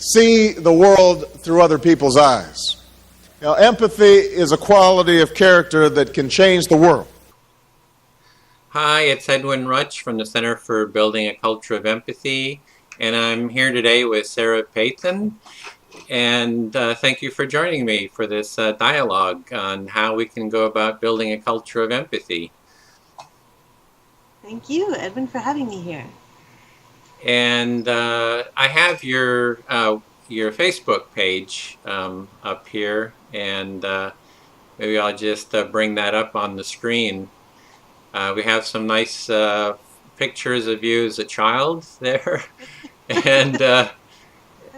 see the world through other people's eyes. Now, empathy is a quality of character that can change the world. Hi, it's Edwin Rutsch from the Center for Building a Culture of Empathy, and I'm here today with Sarah Peyton. And thank you for joining me for this dialogue on how we can go about building a culture of empathy. Thank you, Edwin, for having me here. And I have your Facebook page up here, and maybe I'll just bring that up on the screen. We have some nice pictures of you as a child there, and I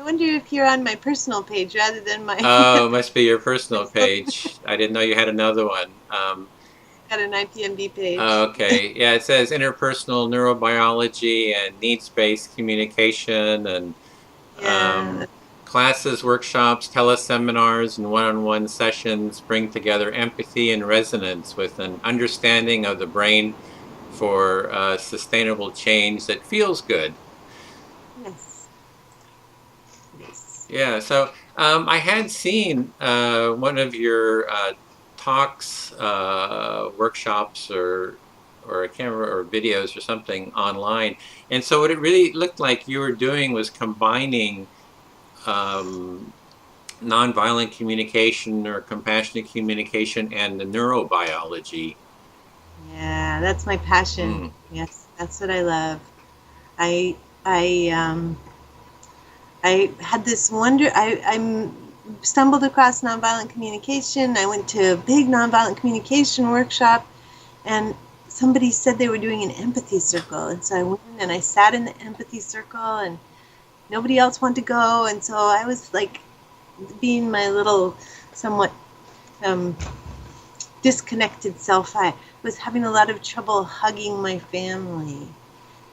wonder if you're on my personal page rather than my... Oh, it must be your personal page. I didn't know you had another one. Got an IPMB page. Okay, yeah, it says interpersonal neurobiology and needs-based communication, and classes, workshops, teleseminars, and one-on-one sessions bring together empathy and resonance with an understanding of the brain for sustainable change that feels good. Yes. Yes. Yeah, so I had seen one of your talks, workshops, or I can't remember, or videos or something online. And so what it really looked like you were doing was combining nonviolent communication or compassionate communication and the neurobiology. Yeah, that's my passion. Yes, that's what I love. I had this wonder. I stumbled across nonviolent communication. I went to a big nonviolent communication workshop, and somebody said they were doing an empathy circle. And so I went and I sat in the empathy circle, and nobody else wanted to go. And so I was like, being my little somewhat disconnected self, I was having a lot of trouble hugging my family.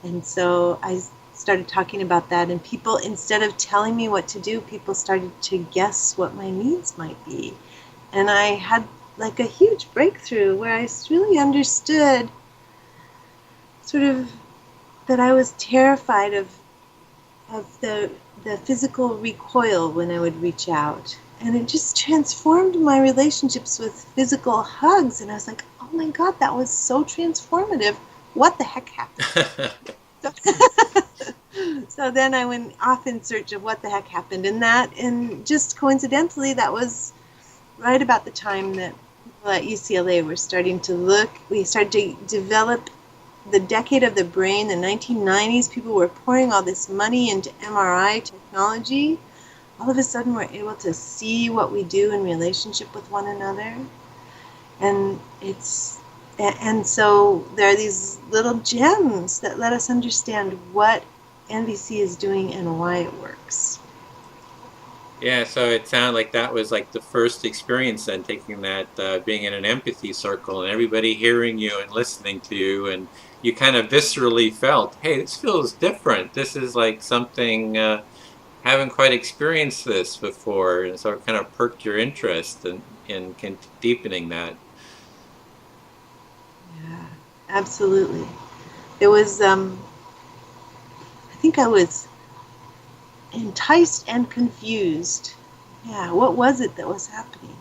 And so I started talking about that, and people, instead of telling me what to do, people started to guess what my needs might be. And I had like a huge breakthrough where I really understood sort of that I was terrified of the physical recoil when I would reach out. And it just transformed my relationships with physical hugs. And I was like, oh my God, that was so transformative. What the heck happened? So then I went off in search of what the heck happened. And just coincidentally, that was right about the time that people at UCLA were starting to look. We started to develop the decade of the brain, the 1990s. People were pouring all this money into MRI technology. All of a sudden, we're able to see what we do in relationship with one another. And so there are these little gems that let us understand what NVC is doing and why it works. Yeah, so it sounded like that was like the first experience then, taking that, being in an empathy circle and everybody hearing you and listening to you, and you kind of viscerally felt, hey, this feels different. This is like something, haven't quite experienced this before, and so it kind of perked your interest in deepening that. Yeah, absolutely. It was, I think I was enticed and confused. Yeah, what was it that was happening?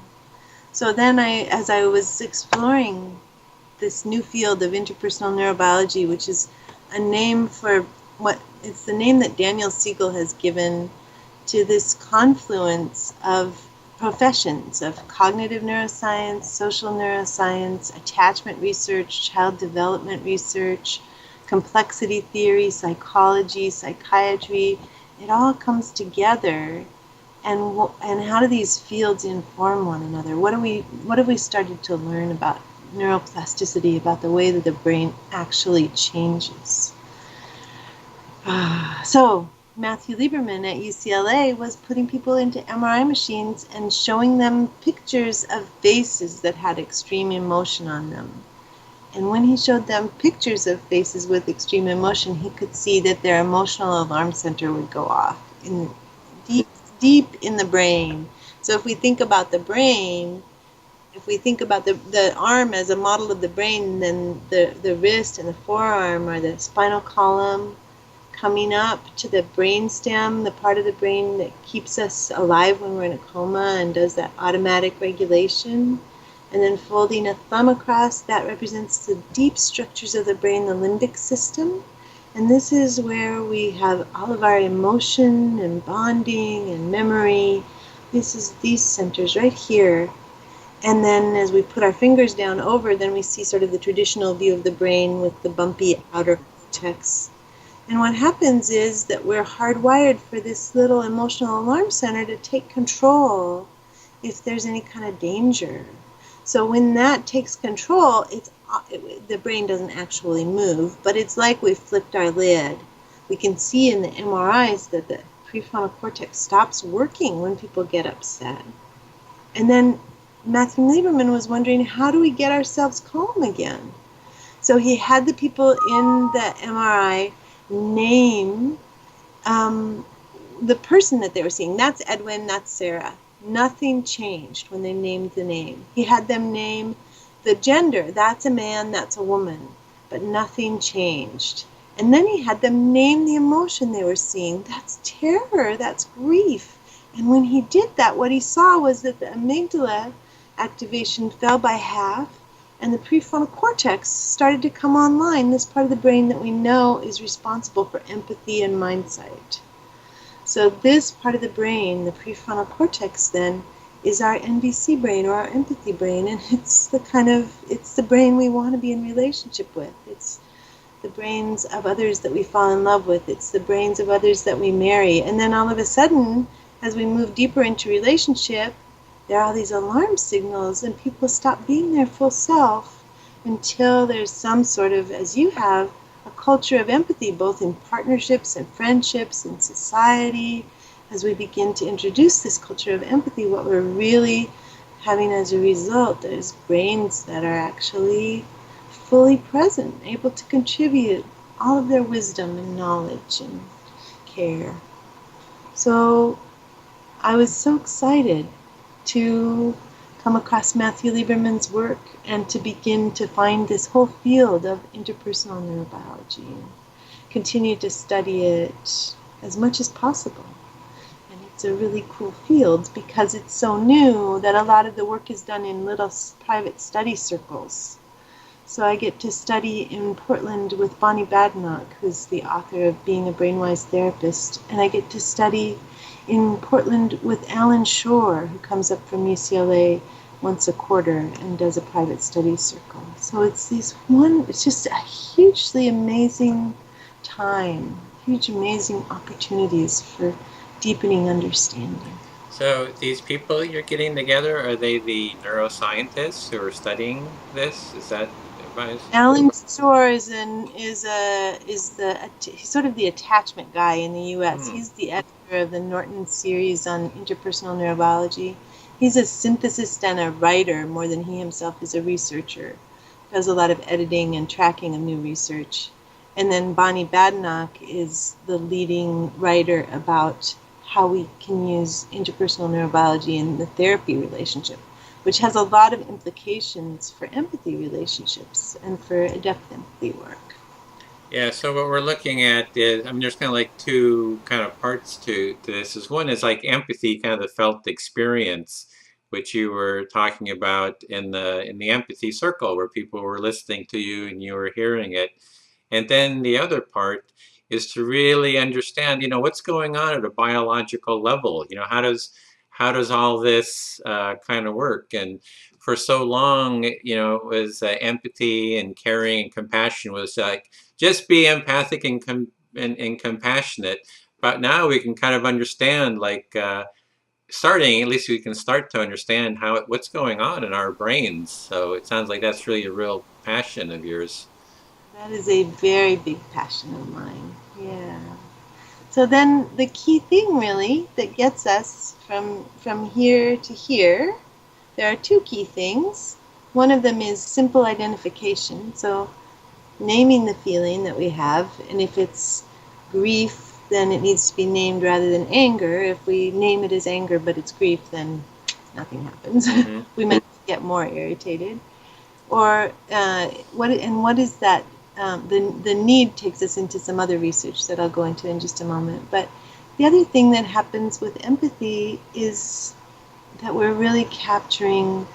So then as I was exploring this new field of interpersonal neurobiology, which is a name for it's the name that Daniel Siegel has given to this confluence of professions of cognitive neuroscience, social neuroscience, attachment research, child development research, complexity theory, psychology, psychiatry. It all comes together, and how do these fields inform one another? What have we started to learn about neuroplasticity, about the way that the brain actually changes? So Matthew Lieberman at UCLA was putting people into MRI machines and showing them pictures of faces that had extreme emotion on them. And when he showed them pictures of faces with extreme emotion, he could see that their emotional alarm center would go off in deep in the brain. So if we think about the brain, if we think about the arm as a model of the brain, then the wrist and the forearm are the spinal column, coming up to the brainstem, the part of the brain that keeps us alive when we're in a coma and does that automatic regulation. And then folding a thumb across, that represents the deep structures of the brain, the limbic system. And this is where we have all of our emotion and bonding and memory. This is these centers right here. And then as we put our fingers down over, then we see sort of the traditional view of the brain with the bumpy outer cortex. And what happens is that we're hardwired for this little emotional alarm center to take control if there's any kind of danger. So when that takes control, the brain doesn't actually move, but it's like we flipped our lid. We can see in the MRIs that the prefrontal cortex stops working when people get upset. And then Matthew Lieberman was wondering, how do we get ourselves calm again? So he had the people in the MRI name the person that they were seeing. That's Edwin, that's Sarah. Nothing changed when they named the name. He had them name the gender. That's a man, that's a woman. But nothing changed. And then he had them name the emotion they were seeing. That's terror, that's grief. And when he did that, what he saw was that the amygdala activation fell by half, and the prefrontal cortex started to come online, this part of the brain that we know is responsible for empathy and mindsight. So this part of the brain, the prefrontal cortex, then, is our NVC brain, or our empathy brain, and it's the brain we want to be in relationship with. It's the brains of others that we fall in love with. It's the brains of others that we marry. And then all of a sudden, as we move deeper into relationship, there are all these alarm signals, and people stop being their full self until there's some sort of, as you have, a culture of empathy, both in partnerships and friendships and society. As we begin to introduce this culture of empathy, what we're really having as a result is brains that are actually fully present, able to contribute all of their wisdom and knowledge and care. So I was so excited to come across Matthew Lieberman's work and to begin to find this whole field of interpersonal neurobiology and continue to study it as much as possible. And it's a really cool field because it's so new that a lot of the work is done in little private study circles. So I get to study in Portland with Bonnie Badenoch, who's the author of Being a Brainwise Therapist, and I get to study in Portland with Alan Shore, who comes up from UCLA once a quarter and does a private study circle. So it's just a hugely amazing time, huge amazing opportunities for deepening understanding. So these people that you're getting together, are they the neuroscientists who are studying this? Is that advice? Alan Shore is he's sort of the attachment guy in the U.S. He's the editor of the Norton series on interpersonal neurobiology. He's a synthesist and a writer more than he himself is a researcher. Does a lot of editing and tracking of new research. And then Bonnie Badenoch is the leading writer about how we can use interpersonal neurobiology in the therapy relationship, which has a lot of implications for empathy relationships and for adept empathy work. Yeah, so what we're looking at is, there's kind of like two kind of parts to this. One is like empathy, kind of the felt experience, which you were talking about in the empathy circle, where people were listening to you and you were hearing it. And then the other part is to really understand, what's going on at a biological level. How does all this kind of work? And for so long, it was empathy and caring and compassion was like, just be empathic and compassionate. But now we can kind of understand, like, at least we can start to understand what's going on in our brains. So it sounds like that's really a real passion of yours. That is a very big passion of mine. Yeah. So then the key thing really that gets us from here to here, there are two key things. One of them is simple identification. So naming the feeling that we have, and if it's grief, then it needs to be named rather than anger. If we name it as anger but it's grief, then nothing happens. We might get more irritated. Or what is that the need takes us into some other research that I'll go into in just a moment. But the other thing that happens with empathy is that we're really capturing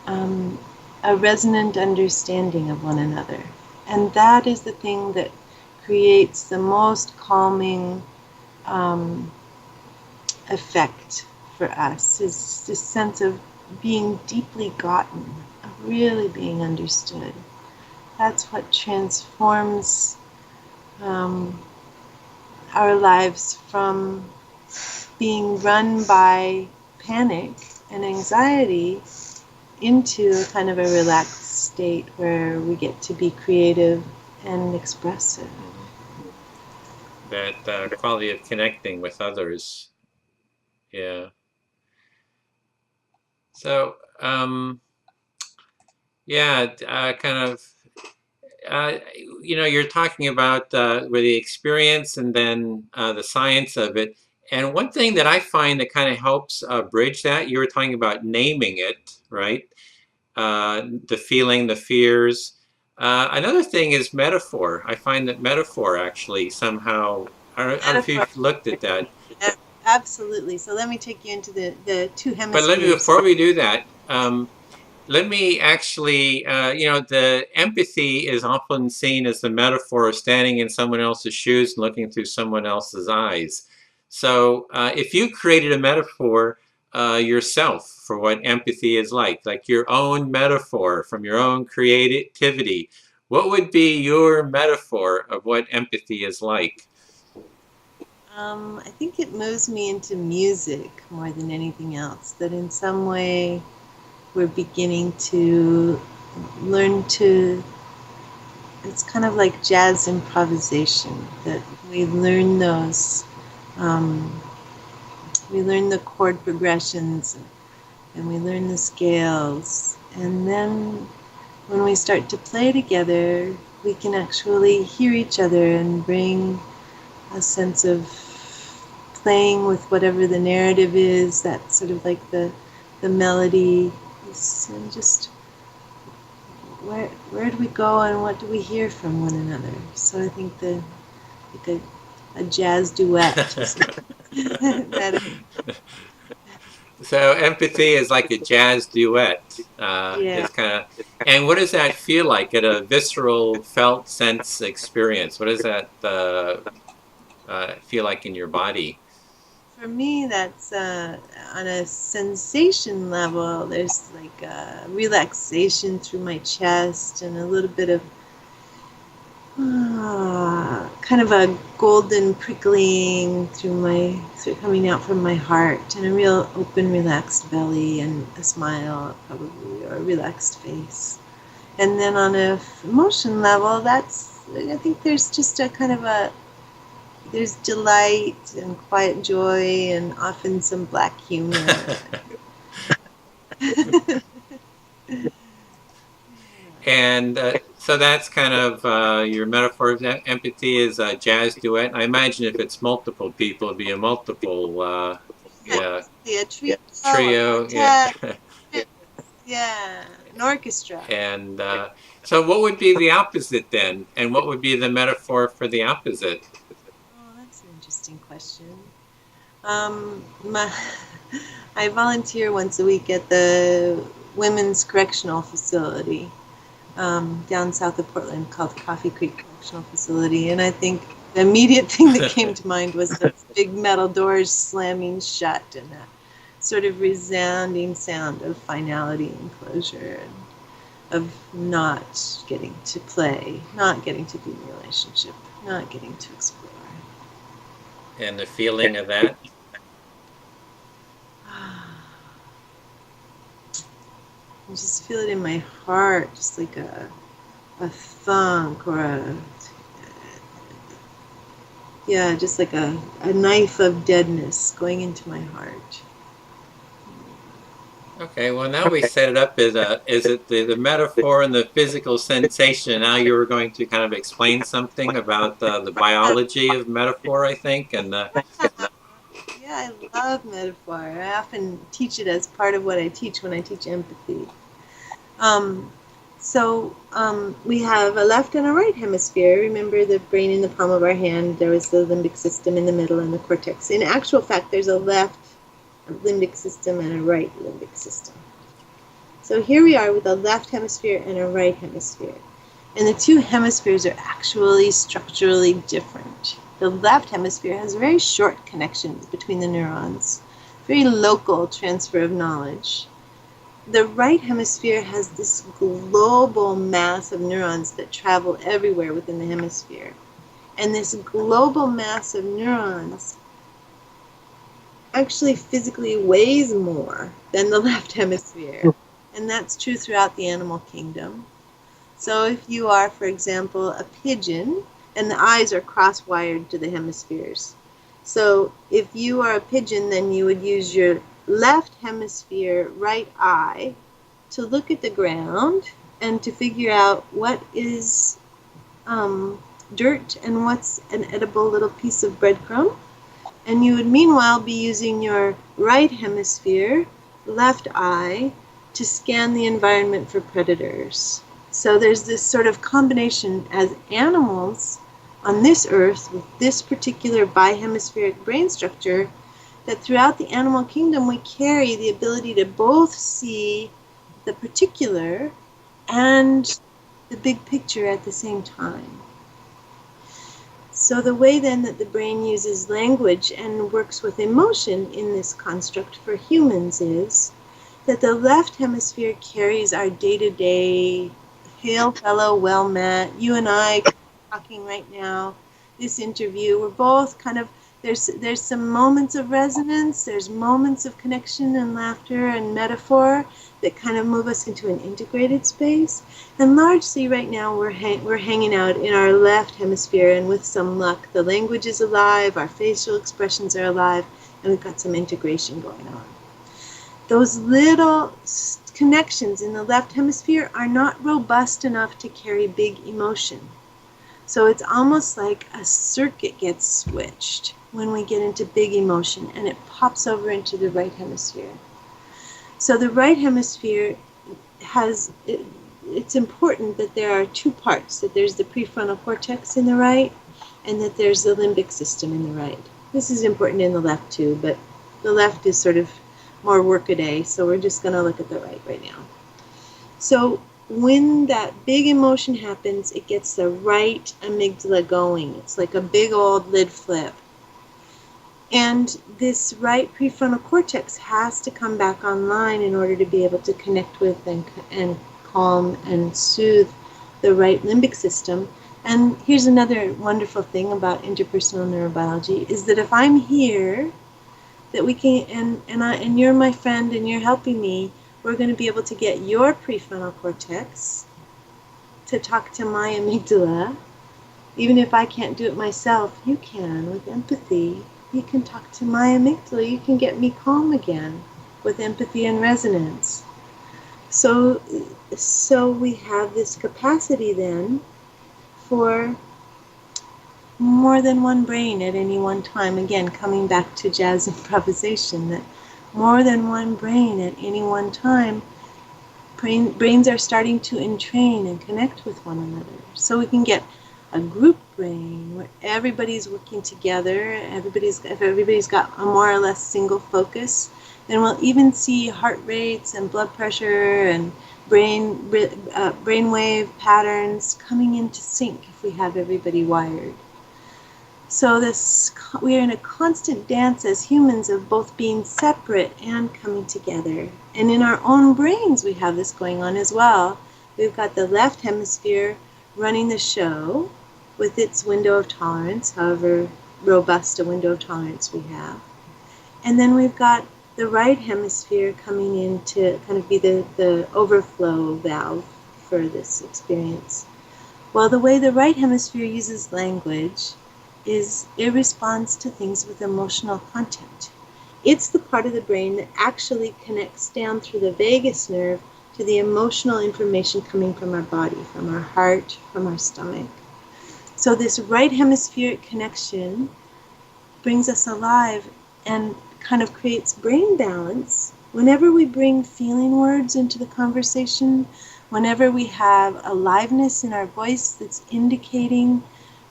a resonant understanding of one another. And that is the thing that creates the most calming effect for us, is this sense of being deeply gotten, of really being understood. That's what transforms our lives from being run by panic and anxiety into a kind of a relaxed state where we get to be creative and expressive. That quality of connecting with others. Yeah. So, you're talking about with the experience and then the science of it. And one thing that I find that kind of helps bridge that, you were talking about naming it, right? The feeling, the fears. Another thing is metaphor. I find that metaphor actually somehow, I don't know if you've looked at that. Absolutely. So let me take you into the two But hemispheres. before we do that, let me actually, the empathy is often seen as the metaphor of standing in someone else's shoes and looking through someone else's eyes. So if you created a metaphor yourself for what empathy is like your own metaphor from your own creativity, what would be your metaphor of what empathy is like? I think it moves me into music more than anything else, that in some way we're beginning to learn to, it's kind of like jazz improvisation, that we learn those, we learn the chord progressions and we learn the scales, and then when we start to play together, we can actually hear each other and bring a sense of playing with whatever the narrative is, that sort of like the melody, and just where do we go and what do we hear from one another. So I think like a jazz duet. So empathy is like a jazz duet. Yeah. It's kind of, and what does that feel like at a visceral, felt sense experience? What does that feel like in your body? For me, that's on a sensation level. There's like a relaxation through my chest and a little bit of kind of a golden prickling coming out from my heart, and a real open, relaxed belly, and a smile probably, or a relaxed face. And then on a emotion level, I think there's just a kind of there's delight and quiet joy and often some black humor. And so that's kind of your metaphor of empathy is a jazz duet. I imagine if it's multiple people, it'd be a multiple, Yeah, trio. Yeah. Yeah, an orchestra. And so what would be the opposite then? And what would be the metaphor for the opposite? Oh, that's an interesting question. I volunteer once a week at the Women's Correctional Facility down south of Portland called Coffee Creek Correctional Facility. And I think the immediate thing that came to mind was the big metal doors slamming shut and that sort of resounding sound of finality and closure, and of not getting to play, not getting to be in a relationship, not getting to explore. And the feeling of that? I just feel it in my heart, just like a thunk or just like a knife of deadness going into my heart. Okay, well now we set it up as is it the metaphor and the physical sensation. Now you were going to kind of explain something about the biology of metaphor, I think, and Yeah, I love metaphor. I often teach it as part of what I teach when I teach empathy. So we have a left and a right hemisphere. Remember the brain in the palm of our hand, there was the limbic system in the middle and the cortex. In actual fact, there's a left limbic system and a right limbic system. So here we are with a left hemisphere and a right hemisphere. And the two hemispheres are actually structurally different. The left hemisphere has very short connections between the neurons, very local transfer of knowledge. The right hemisphere has this global mass of neurons that travel everywhere within the hemisphere. And this global mass of neurons actually physically weighs more than the left hemisphere. And that's true throughout the animal kingdom. So if you are, for example, a pigeon, and the eyes are cross-wired to the hemispheres. So if you are a pigeon, then you would use your left hemisphere right eye to look at the ground and to figure out what is dirt and what's an edible little piece of breadcrumb. And you would meanwhile be using your right hemisphere, left eye, to scan the environment for predators. So there's this sort of combination as animals on this earth with this particular bihemispheric brain structure, that throughout the animal kingdom we carry the ability to both see the particular and the big picture at the same time. So the way then that the brain uses language and works with emotion in this construct for humans is that the left hemisphere carries our day-to-day, hail fellow, well met, you and I talking right now, this interview, we're both kind of, there's some moments of resonance, there's moments of connection and laughter and metaphor that kind of move us into an integrated space. And largely right now we're hanging out in our left hemisphere, and with some luck the language is alive, our facial expressions are alive, and we've got some integration going on. Those little connections in the left hemisphere are not robust enough to carry big emotion. So it's almost like a circuit gets switched when we get into big emotion, and it pops over into the right hemisphere. So the right hemisphere has, it's important that there are two parts, that there's the prefrontal cortex in the right, and that there's the limbic system in the right. This is important in the left too, but the left is sort of more workaday, so we're just going to look at the right now. So when that big emotion happens, it gets the right amygdala going. It's like a big old lid flip. And this right prefrontal cortex has to come back online in order to be able to connect with and calm and soothe the right limbic system. And here's another wonderful thing about interpersonal neurobiology, is that if I'm here, that we can, and you're my friend and you're helping me, we're going to be able to get your prefrontal cortex to talk to my amygdala. Even if I can't do it myself, you can with empathy. You can talk to my amygdala. You can get me calm again with empathy and resonance. So we have this capacity then for more than one brain at any one time. Again, coming back to jazz improvisation, that more than one brain at any one time, brains are starting to entrain and connect with one another. So we can get a group brain where everybody's working together, if everybody's got a more or less single focus, then we'll even see heart rates and blood pressure and brainwave patterns coming into sync if we have everybody wired. So we are in a constant dance as humans of both being separate and coming together. And in our own brains we have this going on as well. We've got the left hemisphere running the show with its window of tolerance, however robust a window of tolerance we have. And then we've got the right hemisphere coming in to kind of be the overflow valve for this experience. Well, the way the right hemisphere uses language is it responds to things with emotional content. It's the part of the brain that actually connects down through the vagus nerve to the emotional information coming from our body, from our heart, from our stomach. So this right hemispheric connection brings us alive and kind of creates brain balance. Whenever we bring feeling words into the conversation, whenever we have aliveness in our voice that's indicating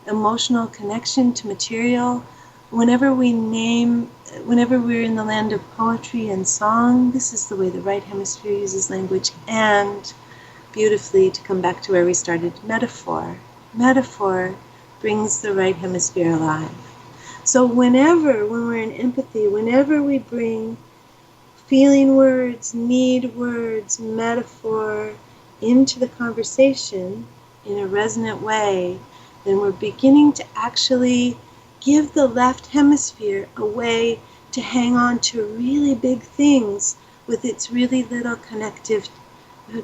emotional connection to material, whenever we're in the land of poetry and song, this is the way the right hemisphere uses language. And beautifully, to come back to where we started, metaphor. Metaphor brings the right hemisphere alive. So when we're in empathy, whenever we bring feeling words, need words, metaphor into the conversation in a resonant way, then we're beginning to actually give the left hemisphere a way to hang on to really big things with its really little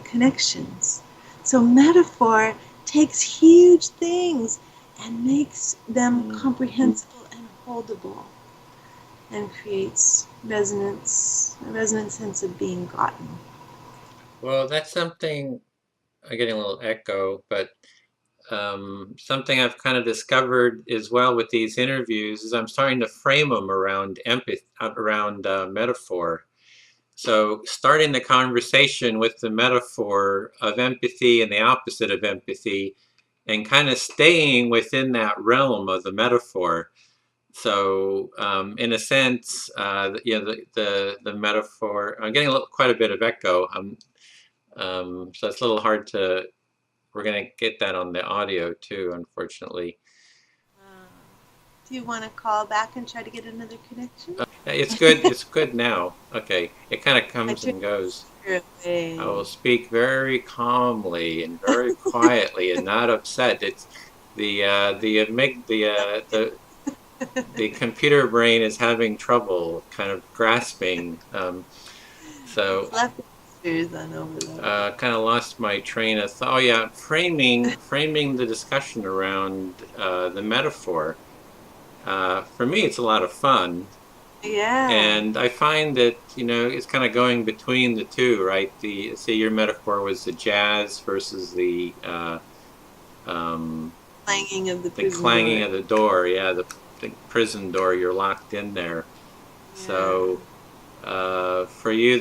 connections. So metaphor takes huge things and makes them comprehensible and holdable, and creates a resonant sense of being gotten. Well, that's something, I'm getting a little echo, but something I've kind of discovered as well with these interviews is I'm starting to frame them around empathy, around metaphor. So starting the conversation with the metaphor of empathy and the opposite of empathy, and kind of staying within that realm of the metaphor. So in a sense, the metaphor, I'm getting quite a bit of echo. So it's a little hard to, we're going to get that on the audio too, unfortunately. Do you want to call back and try to get another connection? It's good. It's good now. Okay. It kind of comes and goes. I will speak very calmly and very quietly and not upset. It's the computer brain is having trouble kind of grasping. So kind of lost my train of thought. Oh yeah, framing the discussion around the metaphor. For me, it's a lot of fun. Yeah. And I find that, it's kind of going between the two, right? Say your metaphor was the jazz versus the clanging of the door. Yeah, the prison door. You're locked in there. Yeah. So for you,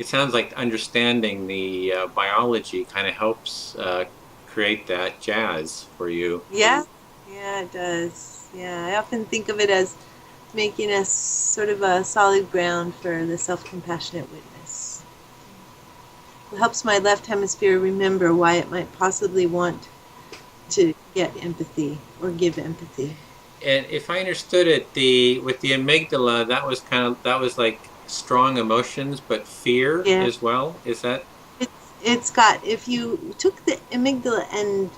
it sounds like understanding the biology kind of helps create that jazz for you. Yeah. Yeah, it does. Yeah, I often think of it as making us sort of a solid ground for the self-compassionate witness. It helps my left hemisphere remember why it might possibly want to get empathy or give empathy. And if I understood it, with the amygdala, that was like strong emotions, but fear as well. Is that? It's got, if you took the amygdala and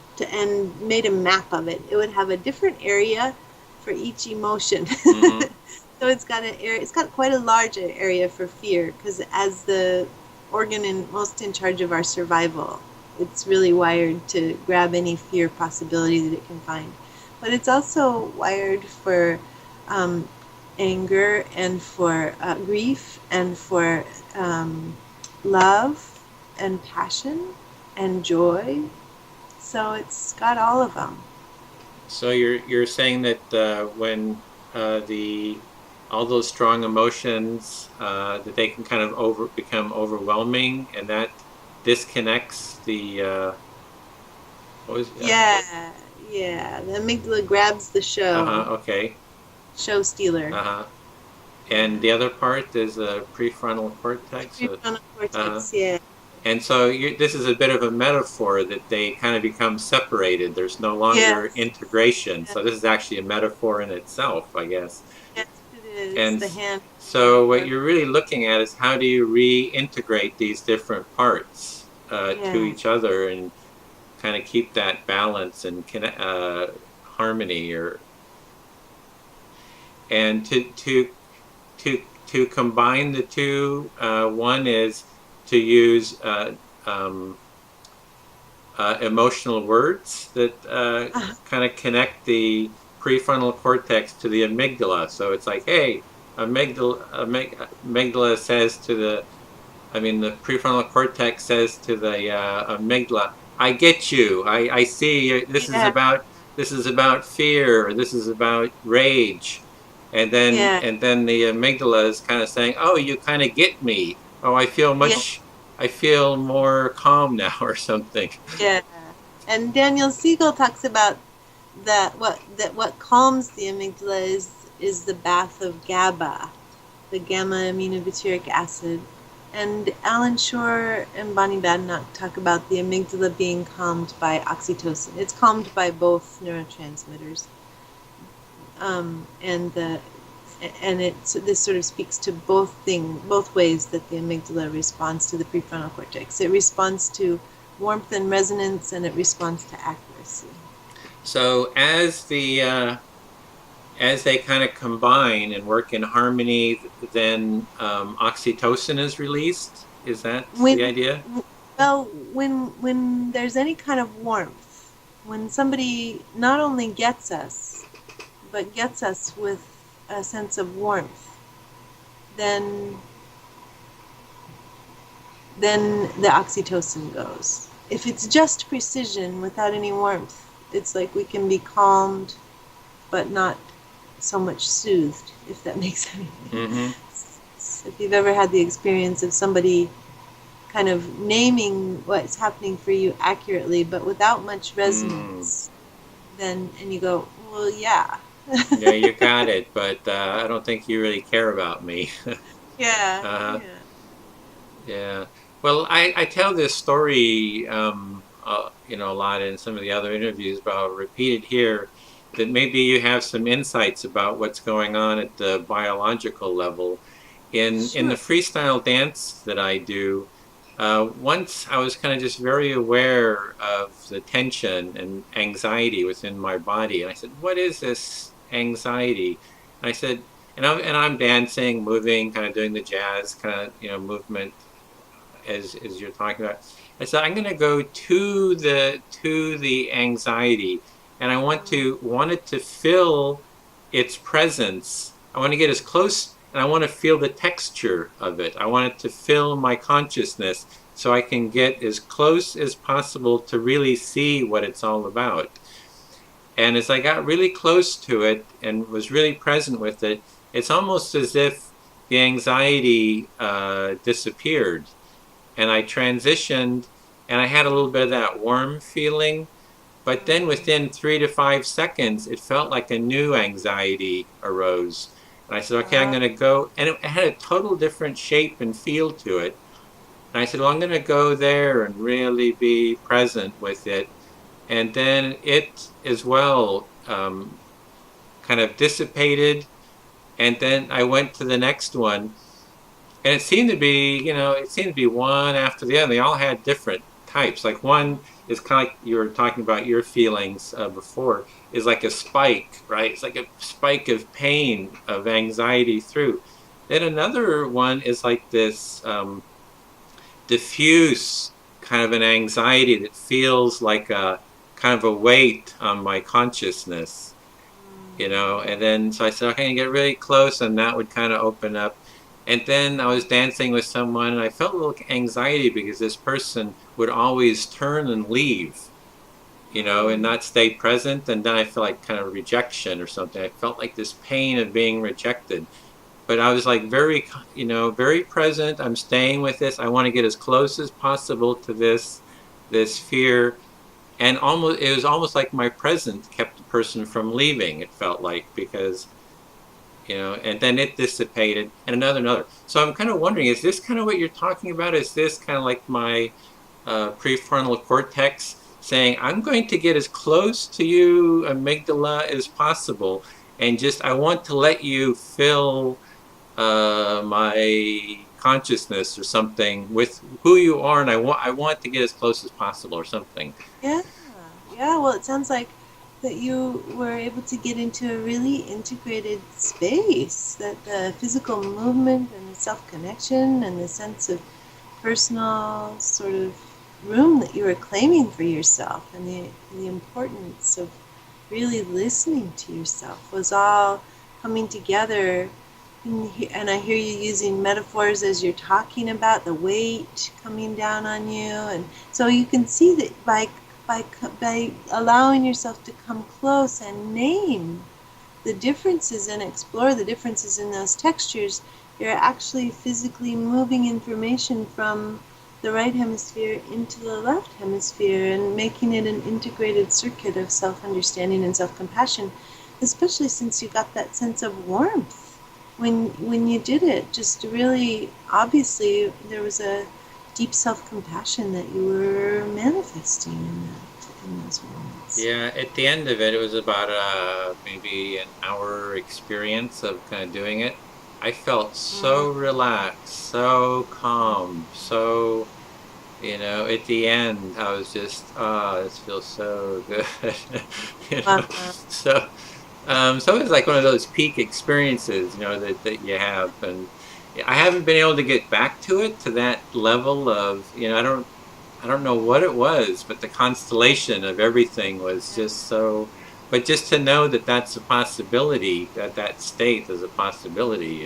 made a map of it, it would have a different area for each emotion. Mm-hmm. So it's got quite a large area for fear, because as the organ most in charge of our survival, it's really wired to grab any fear possibility that it can find. But it's also wired for anger and for grief and for love and passion and joy. So it's got all of them. So you're saying that when all those strong emotions, that they can kind of become overwhelming, and that disconnects the Yeah, the amygdala grabs the show. Okay. Show stealer. And the other part is the prefrontal cortex. Prefrontal cortex, yeah. And so this is a bit of a metaphor that they kind of become separated. There's no longer integration. Yes. So this is actually a metaphor in itself, I guess. Yes, it is. And the hand. So what you're really looking at is how do you reintegrate these different parts to each other and kind of keep that balance and harmony, and to combine the two. One is to use emotional words that kind of connect the prefrontal cortex to the amygdala. So it's like, hey, amygdala says to the prefrontal cortex says to the amygdala, I get you. I see. This is about fear. Or this is about rage, and then the amygdala is kind of saying, oh, you kind of get me. Oh, I feel much I feel more calm now or something. Yeah. And Daniel Siegel talks about what calms the amygdala is the bath of GABA, the gamma aminobutyric acid. And Alan Shore and Bonnie Badenoch talk about the amygdala being calmed by oxytocin. It's calmed by both neurotransmitters. This sort of speaks to both ways that the amygdala responds to the prefrontal cortex. It responds to warmth and resonance, and it responds to accuracy. So as they kind of combine and work in harmony, then oxytocin is released. Is that the idea? Well, when there's any kind of warmth, when somebody not only gets us, but gets us with a sense of warmth, then the oxytocin goes. If it's just precision without any warmth, it's like we can be calmed, but not so much soothed, if that makes any sense. Mm-hmm. If you've ever had the experience of somebody kind of naming what's happening for you accurately, but without much resonance, then, and you go, well, yeah. Yeah, you got it, but I don't think you really care about me. Yeah. Yeah. Well, I tell this story, a lot in some of the other interviews, but I'll repeat it here, that maybe you have some insights about what's going on at the biological level. In the freestyle dance that I do, once I was kind of just very aware of the tension and anxiety within my body, and I said, "What is this anxiety?" And I said, and I'm dancing, moving, kind of doing the jazz kind of movement as you're talking about. I said, I'm going to go to the anxiety, and I want it to feel its presence. I want to get as close, and I want to feel the texture of it. I want it to fill my consciousness so I can get as close as possible to really see what it's all about. And as I got really close to it and was really present with it, it's almost as if the anxiety disappeared. And I transitioned, and I had a little bit of that warm feeling. But then within 3 to 5 seconds, it felt like a new anxiety arose. And I said, okay, I'm going to go. And it had a total different shape and feel to it. And I said, well, I'm going to go there and really be present with it. And then it as well kind of dissipated. And then I went to the next one. And it seemed to be one after the other. They all had different types. Like one is kind of like you were talking about your feelings before, is like a spike, right? It's like a spike of pain, of anxiety through. Then another one is like this diffuse kind of an anxiety that feels like a kind of a weight on my consciousness, And then so I said, okay, I get really close, and that would kind of open up. And then I was dancing with someone, and I felt a little anxiety because this person would always turn and leave, and not stay present. And then I felt like kind of rejection or something. I felt like this pain of being rejected. But I was like very present. I'm staying with this. I want to get as close as possible to this fear. And it was almost like my presence kept the person from leaving, it felt like, because and then it dissipated, and another. So I'm kind of wondering, is this kind of what you're talking about? Is this kind of like my prefrontal cortex saying, I'm going to get as close to you, amygdala, as possible, and I want to let you fill my consciousness or something with who you are, and I want to get as close as possible or something. Yeah. Well, it sounds like that you were able to get into a really integrated space, that the physical movement and the self-connection and the sense of personal sort of room that you were claiming for yourself, and the importance of really listening to yourself was all coming together. And I hear you using metaphors as you're talking about the weight coming down on you, and so you can see that by allowing yourself to come close and name the differences and explore the differences in those textures, you're actually physically moving information from the right hemisphere into the left hemisphere and making it an integrated circuit of self-understanding and self-compassion, especially since you got that sense of warmth when you did it. Just really, obviously, there was a deep self-compassion that you were manifesting in those moments. Yeah, at the end of it, it was about maybe an hour experience of kind of doing it. I felt so relaxed, so calm, so, at the end, I was just, this feels so good. you know, so, so it's like one of those peak experiences, that you have, and I haven't been able to get back to it to that level of, I don't know what it was, but the constellation of everything was just so. But just to know that that's a possibility, that state is a possibility,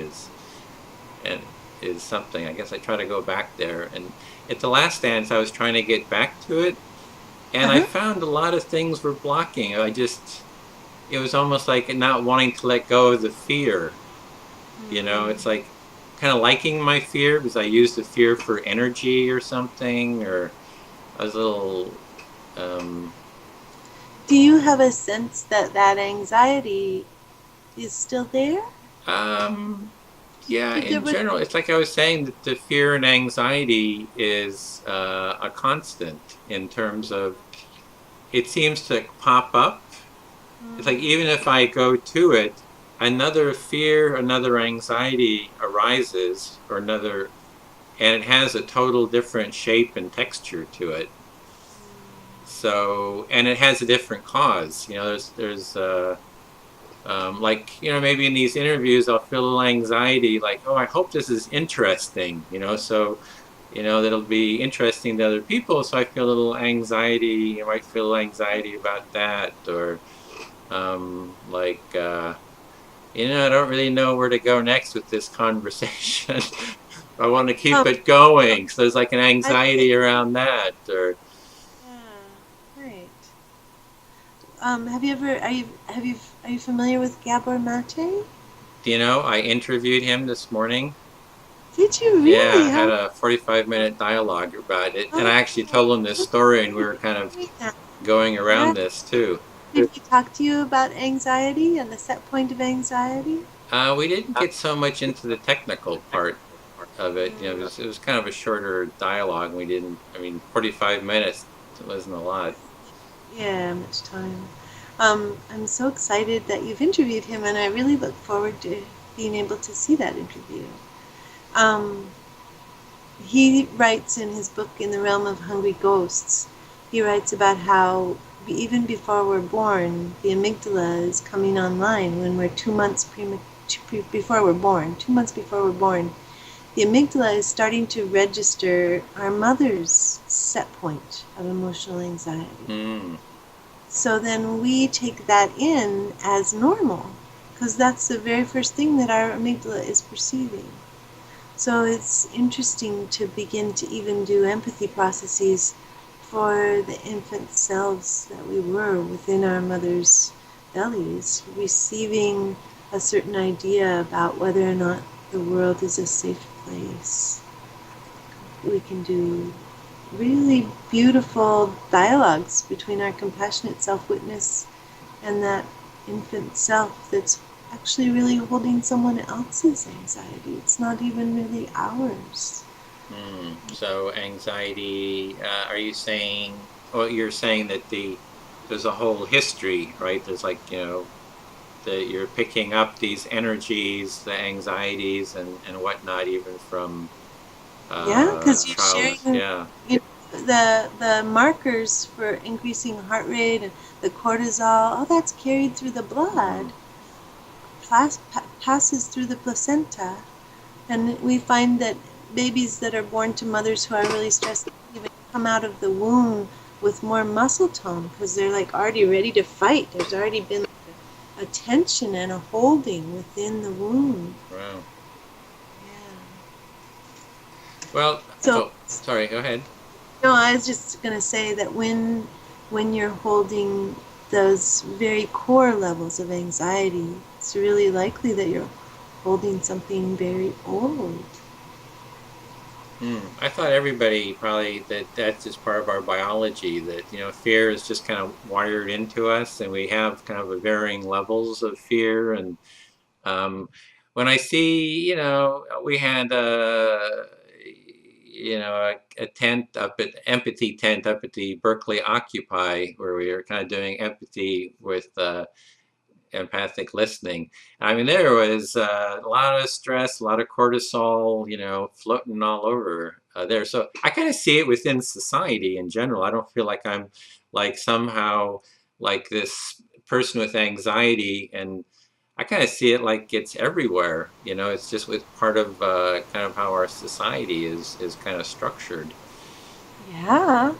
and is something. I guess I try to go back there. And at the last dance, I was trying to get back to it, and I found a lot of things were blocking. It was almost like not wanting to let go of the fear. It's like kind of liking my fear because I used the fear for energy or something, or I was a little. Do you have a sense that anxiety is still there? Yeah, in general, it's like I was saying that the fear and anxiety is a constant in terms of it seems to pop up. It's like even if I go to it, another fear, another anxiety arises, and it has a total different shape and texture to it. So, and it has a different cause. There's like, maybe in these interviews I'll feel a little anxiety, like, oh, I hope this is interesting, so, that'll be interesting to other people. So I feel a little anxiety. I might feel anxiety about that, or like, I don't really know where to go next with this conversation. I want to keep it going. So there's like an anxiety around that, or. Right. Are you familiar with Gabor Mate? I interviewed him this morning. Did you really? Yeah, I had a 45-minute dialogue about it, and I actually told him this story, and we were kind of going around this too. Did he talk to you about anxiety and the set point of anxiety? We didn't get so much into the technical part of it. It was kind of a shorter dialogue. 45 minutes, it wasn't a lot. Yeah, much time. I'm so excited that you've interviewed him, and I really look forward to being able to see that interview. He writes in his book, In the Realm of Hungry Ghosts, he writes about how even before we're born, the amygdala is coming online when we're 2 months before we're born. 2 months before we're born, the amygdala is starting to register our mother's set point of emotional anxiety. So then we take that in as normal, because that's the very first thing that our amygdala is perceiving. So it's interesting to begin to even do empathy processes for the infant selves that we were within our mother's bellies, receiving a certain idea about whether or not the world is a safe place. We can do really beautiful dialogues between our compassionate self-witness and that infant self that's actually really holding someone else's anxiety. It's not even really ours. So anxiety, are you saying, well, you're saying that there's a whole history, right? There's like, that you're picking up these energies, the anxieties and whatnot, even from because you're sharing the markers for increasing heart rate and the cortisol, all that's carried through the blood, passes through the placenta, and we find that babies that are born to mothers who are really stressed even come out of the womb with more muscle tone because they're like already ready to fight. There's already been a tension and a holding within the womb. Wow. Yeah. Well, sorry, go ahead. No, I was just going to say that when you're holding those very core levels of anxiety, it's really likely that you're holding something very old. I thought everybody probably that's just part of our biology that fear is just kind of wired into us, and we have kind of a varying levels of fear. And when I see, we had a tent up at empathy tent up at the Berkeley Occupy where we were kind of doing empathy with empathic listening. I mean, there was a lot of stress, a lot of cortisol, floating all over there. So I kind of see it within society in general. I don't feel like I'm like somehow like this person with anxiety, and I kind of see it like it's everywhere. It's just with part of kind of how our society is kind of structured. Yeah,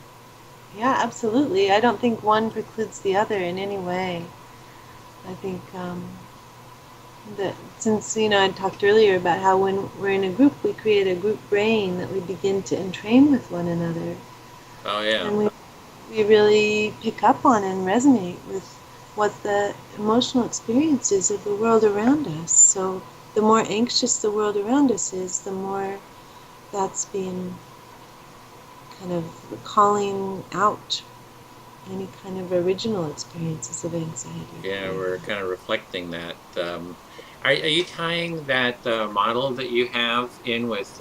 yeah, absolutely. I don't think one precludes the other in any way. I think that since, I talked earlier about how when we're in a group, we create a group brain that we begin to entrain with one another. Oh yeah. And we really pick up on and resonate with what the emotional experience is of the world around us. So the more anxious the world around us is, the more that's being kind of calling out any kind of original experiences of anxiety. Yeah, we're kind of reflecting that. Are you tying that model that you have in with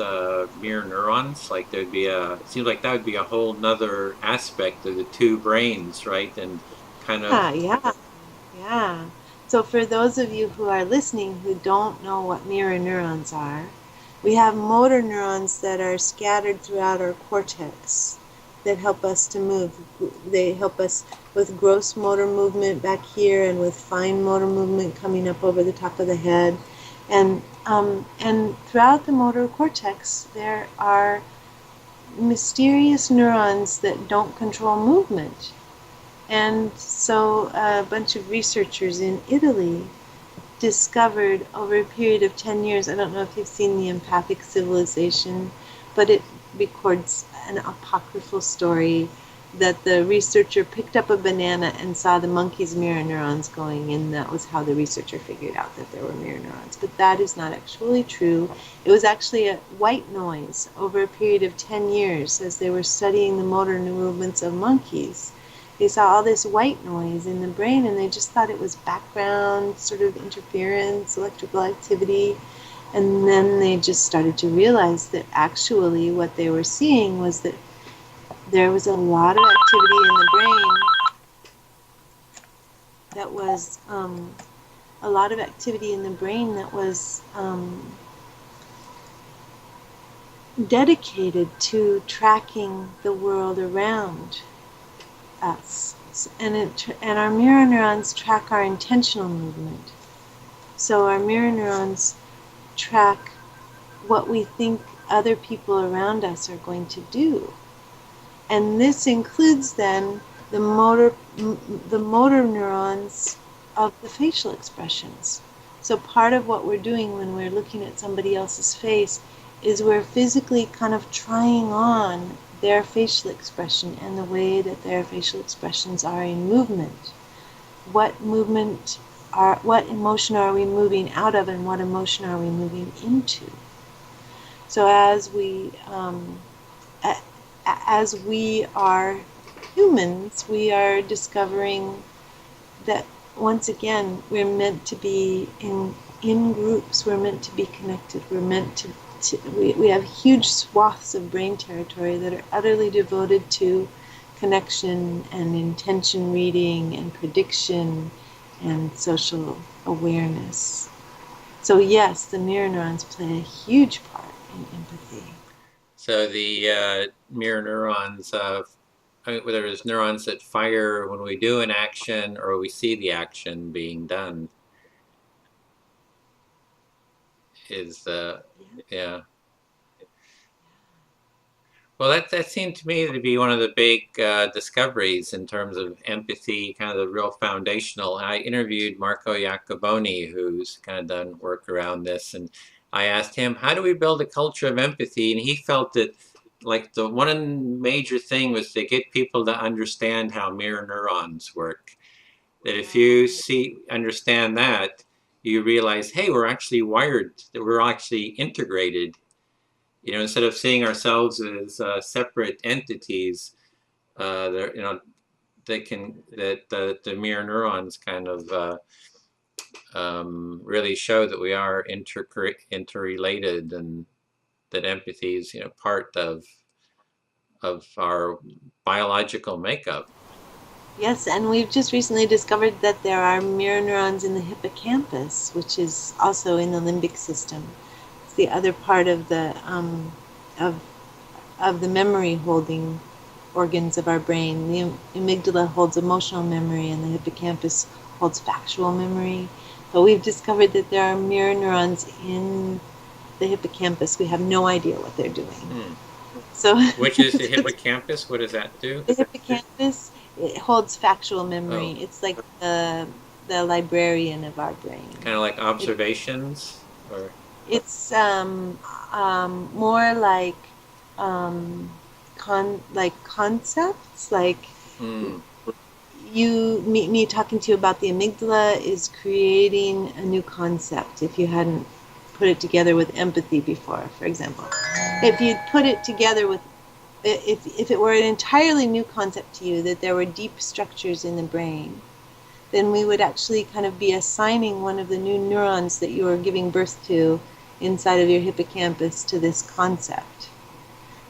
mirror neurons? Like there'd be it seems like that would be a whole nother aspect of the two brains, right? And kind of, Yeah, yeah, yeah. So for those of you who are listening who don't know what mirror neurons are, we have motor neurons that are scattered throughout our cortex that help us to move. They help us with gross motor movement back here and with fine motor movement coming up over the top of the head. And throughout the motor cortex, there are mysterious neurons that don't control movement. And so a bunch of researchers in Italy discovered over a period of 10 years, I don't know if you've seen The Empathic Civilization, but it records an apocryphal story that the researcher picked up a banana and saw the monkey's mirror neurons going, and that was how the researcher figured out that there were mirror neurons. But that is not actually true. It was actually a white noise over a period of 10 years as they were studying the motor movements of monkeys. They saw all this white noise in the brain, and they just thought it was background sort of interference, electrical activity. And then they just started to realize that actually what they were seeing was that there was a lot of activity in the brain that was dedicated to tracking the world around us. And our mirror neurons track our intentional movement. So our mirror neurons track what we think other people around us are going to do. And this includes then the motor neurons of the facial expressions. So part of what we're doing when we're looking at somebody else's face is we're physically kind of trying on their facial expression and the way that their facial expressions are in movement. What emotion are we moving out of, and what emotion are we moving into? So as we are humans, we are discovering that once again we're meant to be in groups. We're meant to be connected. We're meant to we have huge swaths of brain territory that are utterly devoted to connection and intention reading and prediction and social awareness. So yes, the mirror neurons play a huge part in empathy. so the mirror neurons, whether it's neurons that fire when we do an action or we see the action being done, is yeah. Well, that seemed to me to be one of the big discoveries in terms of empathy, kind of the real foundational. I interviewed Marco Iacoboni, who's kind of done work around this, and I asked him, how do we build a culture of empathy? And he felt that like the one major thing was to get people to understand how mirror neurons work. That if you understand that, you realize, hey, we're actually wired, that we're actually integrated You know, instead of seeing ourselves as separate entities, there, you know, they can that the mirror neurons kind of really show that we are interrelated, and that empathy is, you know, part of our biological makeup. Yes, and we've just recently discovered that there are mirror neurons in the hippocampus, which is also in the limbic system. It's the other part of of the memory holding organs of our brain. The amygdala holds emotional memory, and the hippocampus holds factual memory. But we've discovered that there are mirror neurons in the hippocampus. We have no idea what they're doing. So Which is the hippocampus? What does that do? the hippocampus, it holds factual memory. Oh, It's like the librarian of our brain. kind of like It, observations, or it's more like like concepts. Like mm, me talking to you about the amygdala is creating a new concept. If you hadn't put it together with empathy before, for example, if you put it together with if it were an entirely new concept to you that there were deep structures in the brain, then we would actually kind of be assigning one of the new neurons that you are giving birth to inside of your hippocampus to this concept.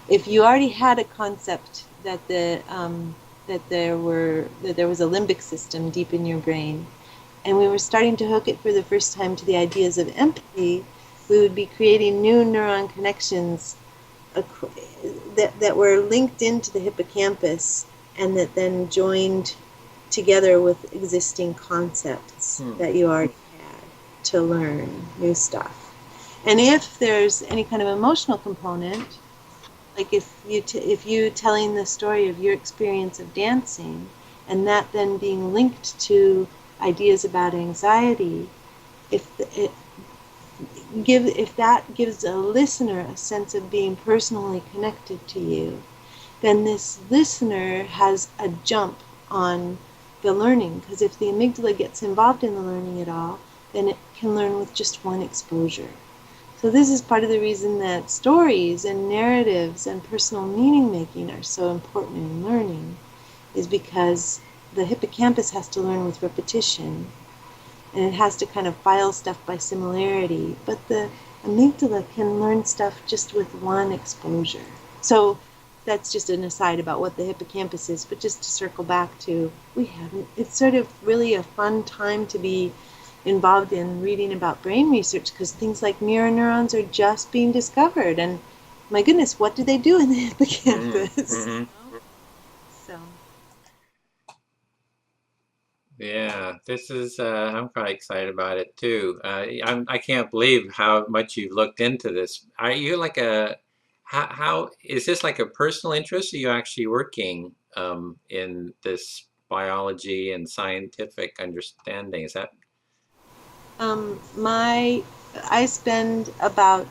If you already had a concept that that there was a limbic system deep in your brain, and we were starting to hook it for the first time to the ideas of empathy, we would be creating new neuron connections that were linked into the hippocampus and that then joined together with existing concepts that you already had to learn new stuff. And if there's any kind of emotional component, like if you telling the story of your experience of dancing, and that then being linked to ideas about anxiety, if it if that gives a listener a sense of being personally connected to you, then this listener has a jump on the learning, because if the amygdala gets involved in the learning at all, then it can learn with just one exposure. So this is part of the reason that stories and narratives and personal meaning making are so important in learning, is because the hippocampus has to learn with repetition, and it has to kind of file stuff by similarity, but the amygdala can learn stuff just with one exposure. So that's just an aside about what the hippocampus is, but just to circle back to, it's sort of really a fun time to be involved in reading about brain research, because things like mirror neurons are just being discovered, and my goodness, what do they do in the hippocampus? mm-hmm. So Yeah, this is, I'm quite excited about it too. I can't believe how much you've looked into this. Are you like how is this like a personal interest? Or are you actually working in this biology and scientific understanding? Is that, my I spend about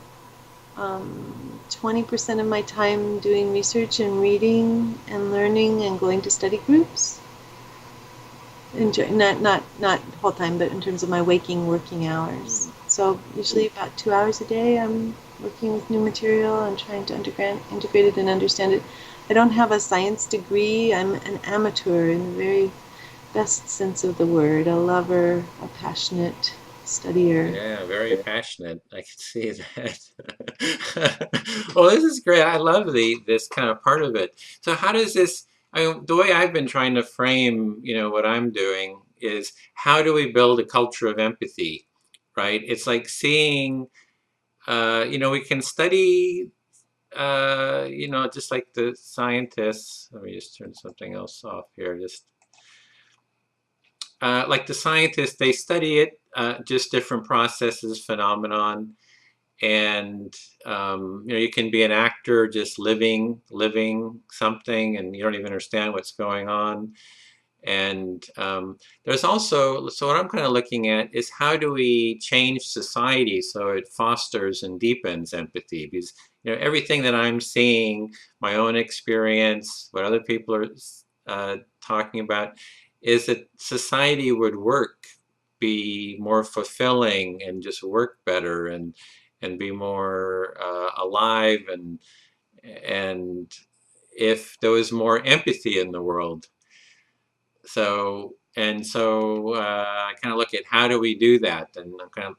20% of my time doing research and reading and learning and going to study groups. Not whole time, but in terms of my working hours. So usually about 2 hours a day, I'm working with new material and trying to integrate it and understand it. I don't have a science degree. I'm an amateur in the very best sense of the word, a lover, a passionate studier. yeah, very passionate. I can see that. Well, this is great. I love this kind of part of it. So how does this, I mean, the way I've been trying to frame, you know, what I'm doing is how do we build a culture of empathy, right? It's like seeing, you know, we can study, you know, just like the scientists. Let me just turn something else off here. Just like the scientists, they study it, just different processes, phenomenon, and you know, you can be an actor just living something, and you don't even understand what's going on. And there's also, so what I'm kind of looking at is how do we change society so it fosters and deepens empathy? Because you know, everything that I'm seeing, my own experience, what other people are talking about, is that society would be more fulfilling and just work better, and be more alive, and if there was more empathy in the world. So I kind of look at how do we do that, and I'm kind of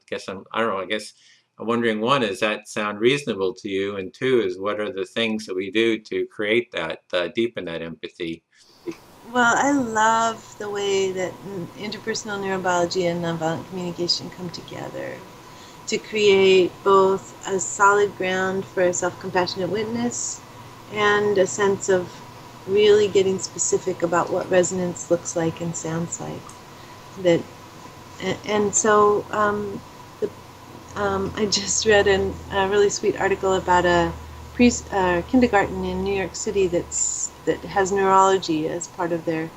I don't know. I guess I'm wondering, one, does that sound reasonable to you, and two is what are the things that we do to create that, deepen that empathy? Well, I love the way that interpersonal neurobiology and nonviolent communication come together to create both a solid ground for a self-compassionate witness and a sense of really getting specific about what resonance looks like and sounds like. That, and so I just read a really sweet article about a kindergarten in New York City that has neurology as part of their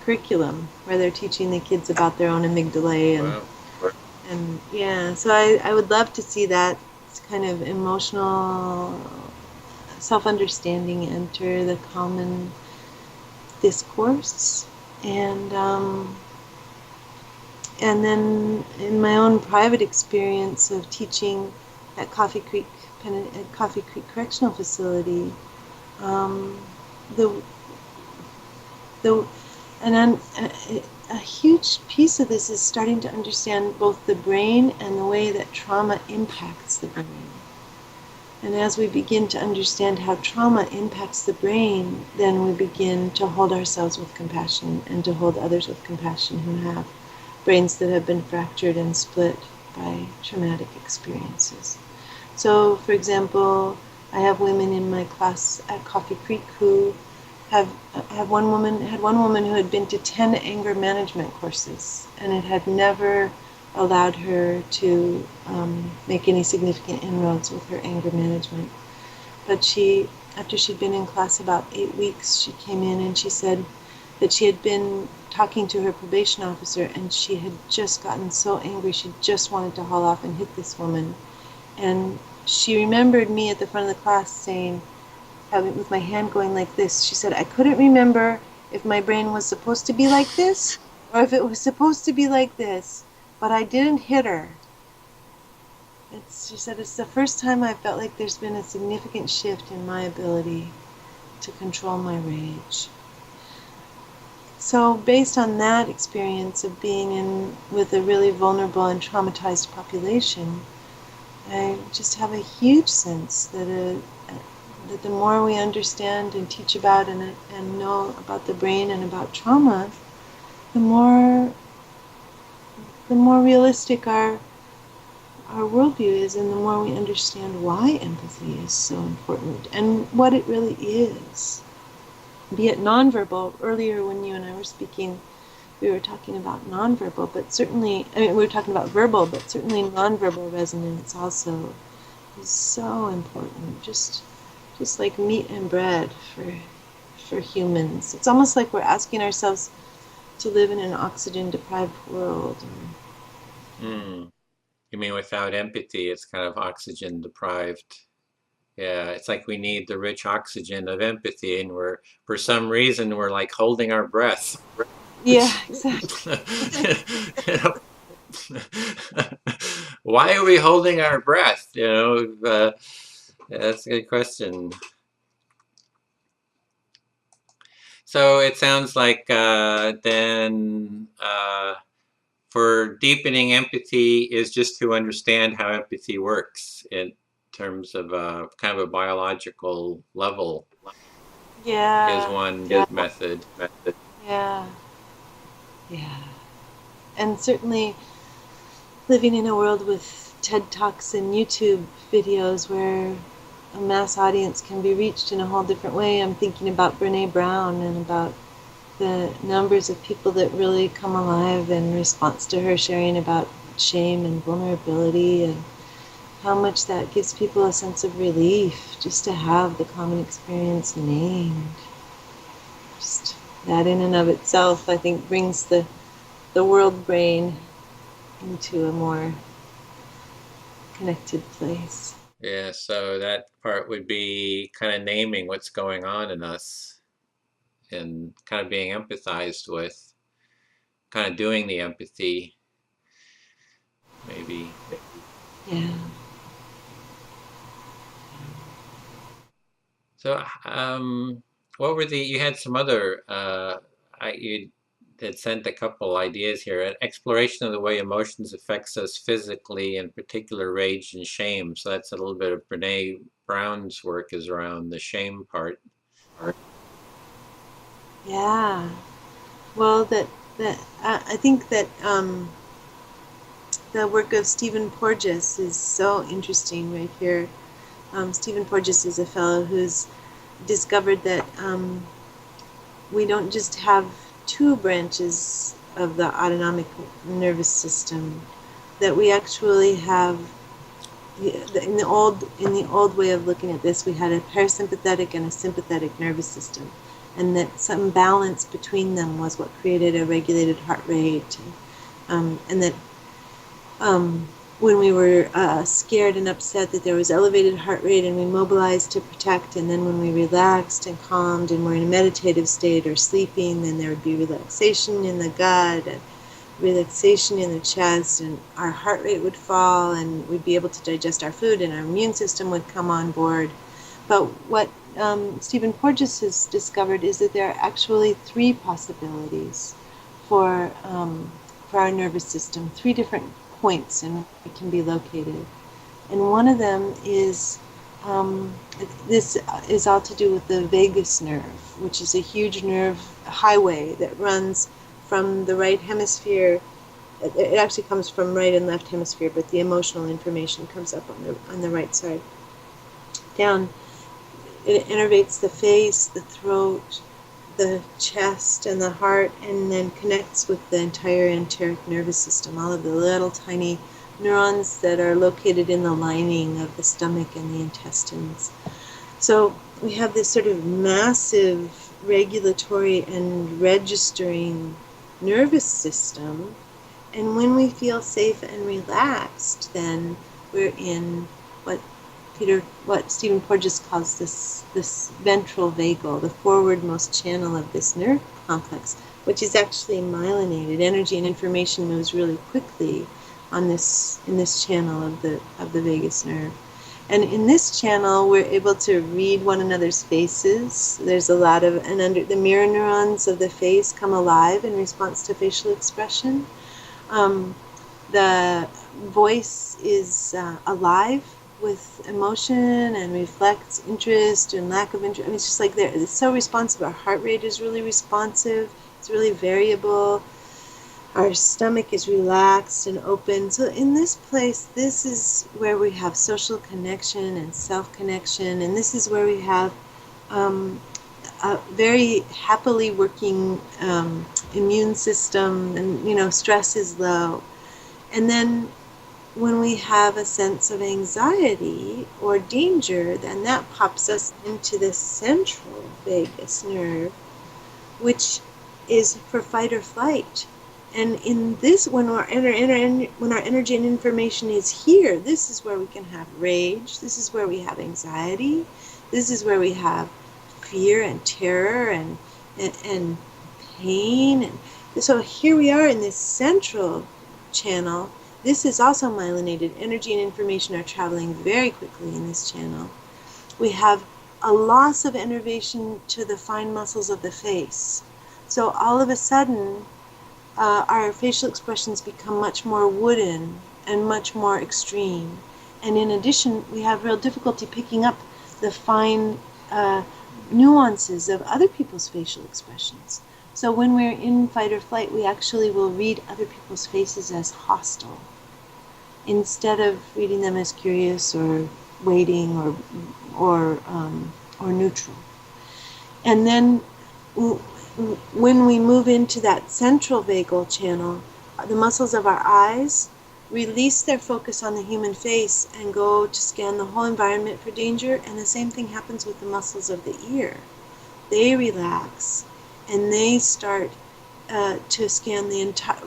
curriculum, where they're teaching the kids about their own amygdala Wow. and yeah. So I would love to see that kind of emotional self-understanding enter the common discourse, and then in my own private experience of teaching at Coffee Creek Correctional Facility, the and a huge piece of this is starting to understand both the brain and the way that trauma impacts the brain. And as we begin to understand how trauma impacts the brain, then we begin to hold ourselves with compassion and to hold others with compassion who have brains that have been fractured and split by traumatic experiences. So, for example, I have women in my class at Coffee Creek who had one woman who had been to 10 anger management courses, and it had never allowed her to make any significant inroads with her anger management. But after she'd been in class about 8 weeks, she came in and she said that she had been talking to her probation officer, and she had just gotten so angry she just wanted to haul off and hit this woman. And she remembered me at the front of the class saying, with my hand going like this, she said, I couldn't remember if my brain was supposed to be like this or if it was supposed to be like this, but I didn't hit her. She said, it's the first time I felt like there's been a significant shift in my ability to control my rage. So based on that experience of being with a really vulnerable and traumatized population, I just have a huge sense that the more we understand and teach about and know about the brain and about trauma, the more realistic our worldview is, and the more we understand why empathy is so important and what it really is. Be it nonverbal. Earlier when you and I were speaking, we were talking about nonverbal, but certainly, we were talking about verbal, but certainly nonverbal resonance also is so important. Just like meat and bread for humans. It's almost like we're asking ourselves to live in an oxygen-deprived world. You mean without empathy, it's kind of oxygen deprived? Yeah, it's like we need the rich oxygen of empathy, and for some reason, we're like holding our breath. Yeah, exactly. Why are we holding our breath? That's a good question. So it sounds like then for deepening empathy is just to understand how empathy works in terms of kind of a biological level. Yeah. Is one method. Yeah. And certainly living in a world with TED Talks and YouTube videos where a mass audience can be reached in a whole different way. I'm thinking about Brene Brown and about the numbers of people that really come alive in response to her sharing about shame and vulnerability, and how much that gives people a sense of relief just to have the common experience named. Just that in and of itself, I think, brings the world brain into a more connected place. Yeah, so that part would be kind of naming what's going on in us and kind of being empathized with, kind of doing the empathy, maybe. Yeah. So, what were you had some other, you had sent a couple ideas here. An exploration of the way emotions affects us physically, in particular rage and shame. So that's a little bit of Brene Brown's work is around the shame part. Yeah. Well, I think that the work of Stephen Porges is so interesting right here. Stephen Porges is a fellow who's discovered that we don't just have two branches of the autonomic nervous system, that we actually have, in the old way of looking at this, we had a parasympathetic and a sympathetic nervous system, and that some balance between them was what created a regulated heart rate, and that when we were scared and upset, that there was elevated heart rate and we mobilized to protect, and then when we relaxed and calmed and were in a meditative state or sleeping, then there would be relaxation in the gut and relaxation in the chest, and our heart rate would fall and we'd be able to digest our food and our immune system would come on board. But what Stephen Porges has discovered is that there are actually three possibilities for our nervous system, three different points in which it can be located. And one of them is, this is all to do with the vagus nerve, which is a huge nerve highway that runs from the right hemisphere. It actually comes from right and left hemisphere, but the emotional information comes up on the right side. Down, it innervates the face, the throat, the chest, and the heart, and then connects with the entire enteric nervous system, all of the little tiny neurons that are located in the lining of the stomach and the intestines. So we have this sort of massive regulatory and registering nervous system, and when we feel safe and relaxed, then we're in what Stephen Porges calls this ventral vagal, the forwardmost channel of this nerve complex, which is actually myelinated. Energy and information moves really quickly in this channel of the vagus nerve. And in this channel, we're able to read one another's faces. There's a lot of, and under the mirror neurons of the face come alive in response to facial expression. The voice is alive with emotion and reflects interest and lack of interest. I mean, it's just like it's so responsive. Our heart rate is really responsive. It's really variable. Our stomach is relaxed and open. So in this place, this is where we have social connection and self-connection, and this is where we have a very happily working immune system, and stress is low. And then when we have a sense of anxiety or danger, then that pops us into the central vagus nerve, which is for fight or flight. And in this, when our energy and information is here, this is where we can have rage. This is where we have anxiety. This is where we have fear and terror and pain. And so here we are in this central channel. This is also myelinated. Energy and information are traveling very quickly in this channel. We have a loss of innervation to the fine muscles of the face. So all of a sudden, our facial expressions become much more wooden and much more extreme. And in addition, we have real difficulty picking up the fine nuances of other people's facial expressions. So when we're in fight or flight, we actually will read other people's faces as hostile, instead of reading them as curious or waiting or neutral. And then when we move into that central vagal channel, the muscles of our eyes release their focus on the human face and go to scan the whole environment for danger, and the same thing happens with the muscles of the ear. They relax and they start to scan the entire,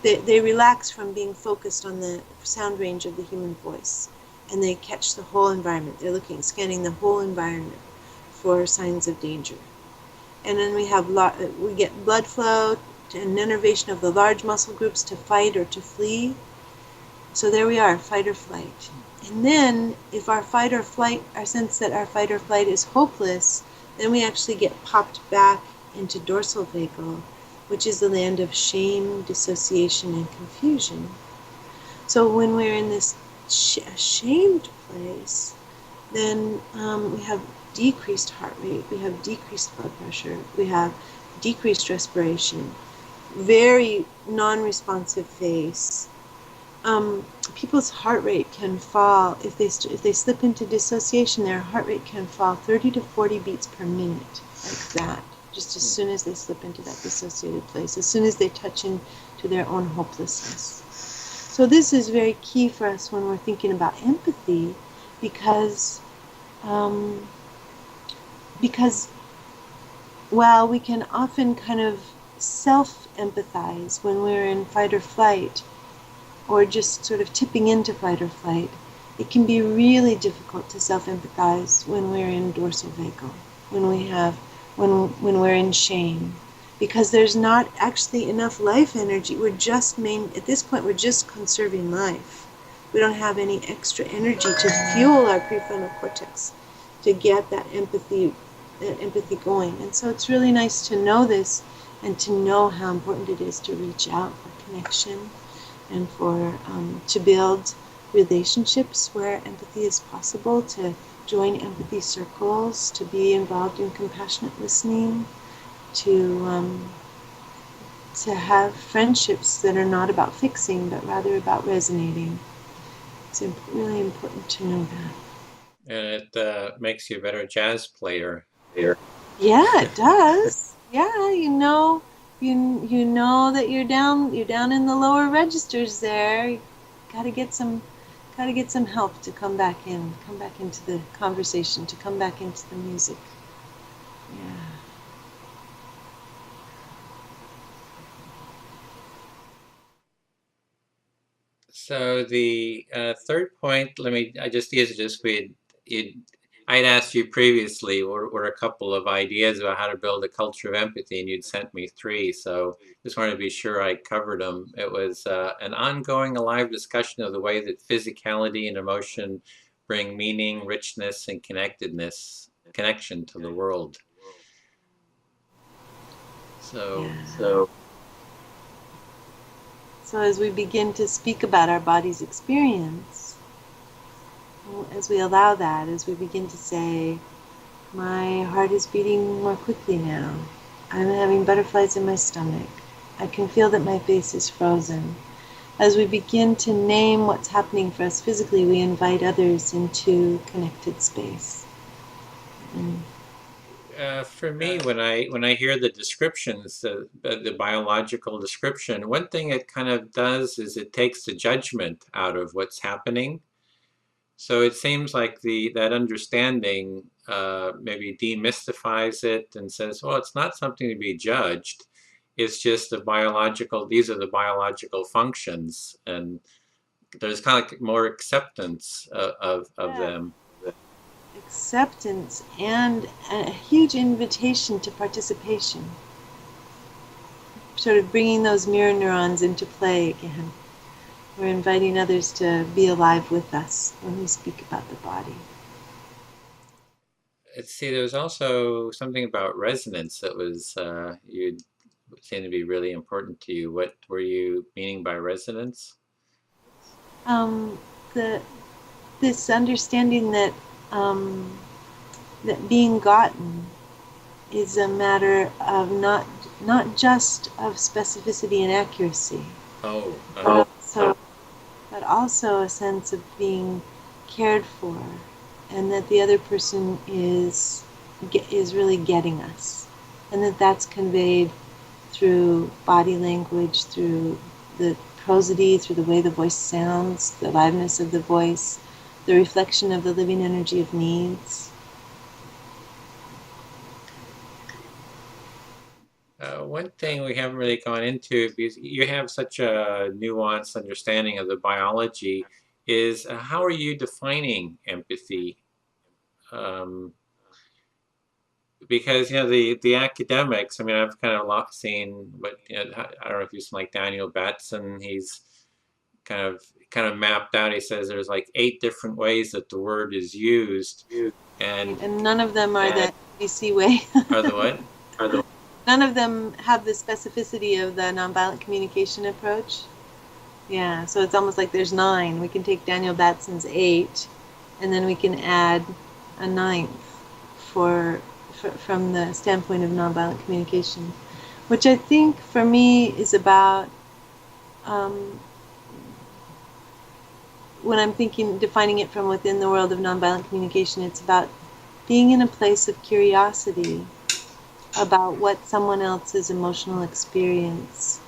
they relax from being focused on the sound range of the human voice, and they catch the whole environment. They're scanning the whole environment for signs of danger. And then we get blood flow and innervation of the large muscle groups to fight or to flee. So there we are, fight or flight. And then if our fight or flight, our sense that our fight or flight is hopeless, then we actually get popped back into dorsal vagal, which is the land of shame, dissociation, and confusion. So when we're in this ashamed place, then we have decreased heart rate, we have decreased blood pressure, we have decreased respiration, very non-responsive face. People's heart rate can fall if they slip into dissociation. Their heart rate can fall 30 to 40 beats per minute, like that. Just as soon as they slip into that dissociated place, as soon as they touch into their own hopelessness. So this is very key for us when we're thinking about empathy, because while we can often kind of self-empathize when we're in fight or flight, or just sort of tipping into fight or flight, it can be really difficult to self-empathize when we're in dorsal vagal, when we're in shame, because there's not actually enough life energy. At this point, we're just conserving life. We don't have any extra energy to fuel our prefrontal cortex to get that empathy going. And so it's really nice to know this and to know how important it is to reach out for connection and to build relationships where empathy is possible, to join empathy circles, to be involved in compassionate listening, to have friendships that are not about fixing, but rather about resonating. It's really important to know that. And it makes you a better jazz player. Yeah, it does. Yeah, you know that you're down in the lower registers there. You gotta get some help to come back into the conversation, to come back into the music. Yeah. So the third point, I just use it just I'd asked you previously, were a couple of ideas about how to build a culture of empathy, and you'd sent me three. So just wanted to be sure I covered them. It was an ongoing, alive discussion of the way that physicality and emotion bring meaning, richness, and connection to the world. So, Yeah. So as we begin to speak about our body's experience, as we allow that, as we begin to say, my heart is beating more quickly now. I'm having butterflies in my stomach. I can feel that my face is frozen. As we begin to name what's happening for us physically, we invite others into connected space. for me, when I hear the descriptions, the biological description, one thing it kind of does is it takes the judgment out of what's happening. So it seems like that understanding maybe demystifies it and says, well, it's not something to be judged. It's just these are the biological functions, and there's kind of like more acceptance of them. Acceptance and a huge invitation to participation. Sort of bringing those mirror neurons into play again. We're inviting others to be alive with us when we speak about the body. Let's see, there was also something about resonance that was you seemed to be really important to you. What were you meaning by resonance? This understanding that that being gotten is a matter of not just of specificity and accuracy, Oh, but also a sense of being cared for, and that the other person is really getting us, and that's conveyed through body language, through the prosody, through the way the voice sounds, the aliveness of the voice, the reflection of the living energy of needs. one thing we haven't really gone into, because you have such a nuanced understanding of the biology, is how are you defining empathy? Um, because the academics, I mean, I've kind of seen, but I don't know if you've seen like Daniel Batson. He's kind of mapped out. He says there's like 8 different ways that the word is used, and none of them are the NVC way. are the what? None of them have the specificity of the nonviolent communication approach. Yeah, so it's almost like there's 9. We can take Daniel Batson's 8, and then we can add a 9th from the standpoint of nonviolent communication, which I think for me is about, when I'm defining it from within the world of nonviolent communication, it's about being in a place of curiosity about what someone else's emotional experience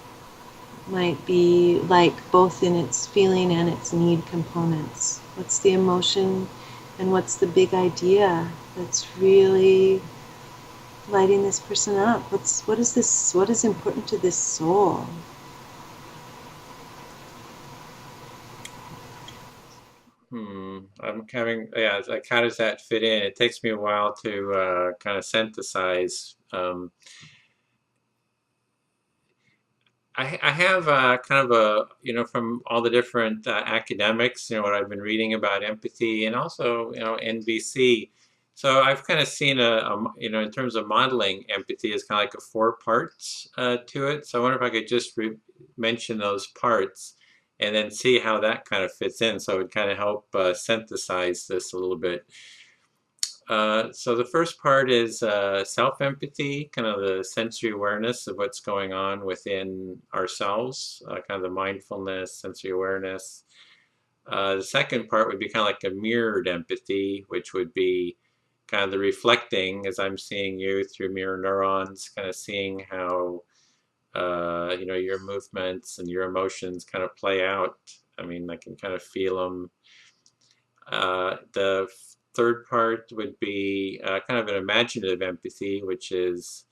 might be like, both in its feeling and its need components. What's the emotion and what's the big idea that's really lighting this person up? What is important to this soul? I'm having, like, how does that fit in? It takes me a while to kind of synthesize. I have kind of a, from all the different academics, what I've been reading about empathy, and also, NVC. So I've kind of seen in terms of modeling empathy as kind of like a 4 parts to it. So I wonder if I could just mention those parts and then see how that kind of fits in. So it would kind of help synthesize this a little bit. So the first part is self-empathy, kind of the sensory awareness of what's going on within ourselves, kind of the mindfulness, sensory awareness. The second part would be kind of like a mirrored empathy, which would be kind of the reflecting, as I'm seeing you through mirror neurons, kind of seeing how your movements and your emotions kind of play out. I mean, I can kind of feel them. The third part would be kind of an imaginative empathy, which is,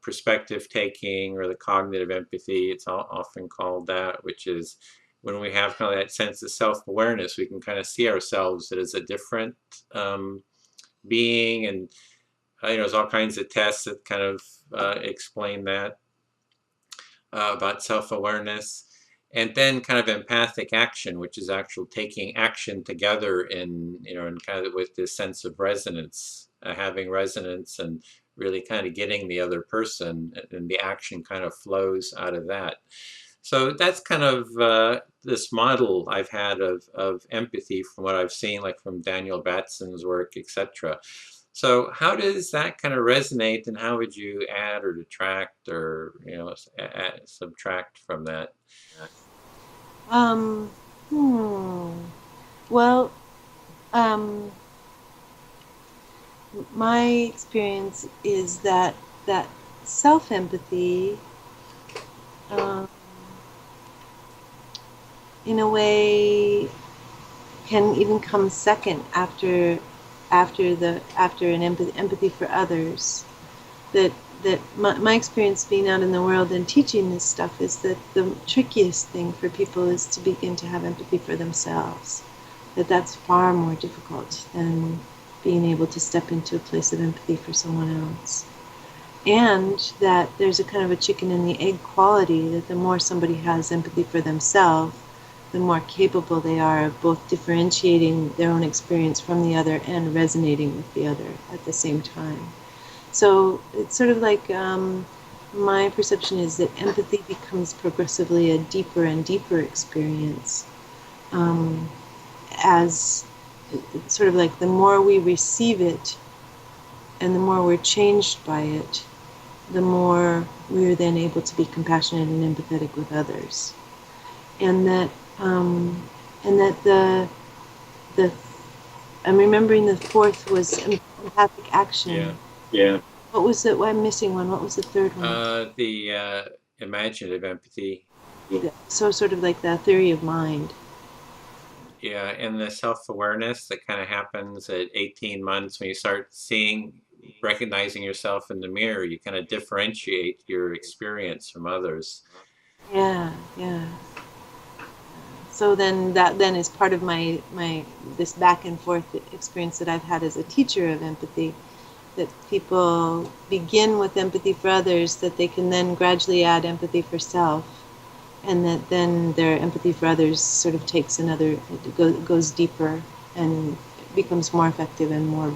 perspective taking, or the cognitive empathy. It's often called that, which is when we have kind of that sense of self-awareness, we can kind of see ourselves as a different being. And there's all kinds of tests that kind of explain that about self-awareness. And then kind of empathic action, which is actual taking action together in kind of with this sense of resonance, having resonance and really kind of getting the other person, and the action kind of flows out of that. So that's kind of this model I've had of empathy from what I've seen, like from Daniel Batson's work, etc. So how does that kind of resonate, and how would you add or detract or subtract from that? Well, my experience is that self-empathy, in a way, can even come second after an empathy for others. That my experience being out in the world and teaching this stuff is that the trickiest thing for people is to begin to have empathy for themselves. That's far more difficult than being able to step into a place of empathy for someone else. And that there's a kind of a chicken and the egg quality, that the more somebody has empathy for themselves, the more capable they are of both differentiating their own experience from the other and resonating with the other at the same time. So it's sort of like, my perception is that empathy becomes progressively a deeper and deeper experience, as it's sort of like the more we receive it and the more we're changed by it, the more we're then able to be compassionate and empathetic with others. And that the I'm remembering the fourth was empathic action. Yeah. What was it? Well, I'm missing one. What was the third one? The imaginative empathy. So sort of like the theory of mind. Yeah, and the self-awareness that kind of happens at 18 months when you start recognizing yourself in the mirror. You kind of differentiate your experience from others. Yeah. So then that is part of my this back and forth experience that I've had as a teacher of empathy, that people begin with empathy for others, that they can then gradually add empathy for self, and that then their empathy for others sort of takes it goes deeper and becomes more effective and more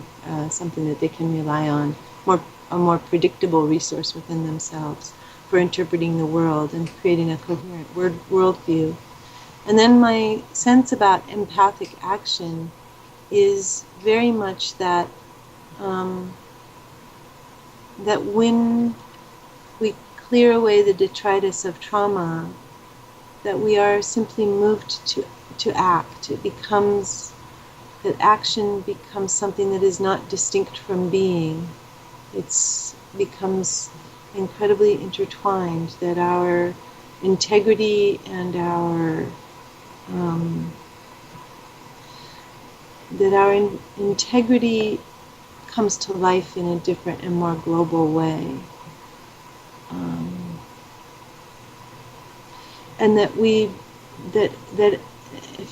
something that they can rely on, a more predictable resource within themselves for interpreting the world and creating a coherent worldview. And then my sense about empathic action is very much that that when we clear away the detritus of trauma, that we are simply moved to act. That action becomes something that is not distinct from being. It becomes incredibly intertwined, that our integrity and integrity comes to life in a different and more global way. And that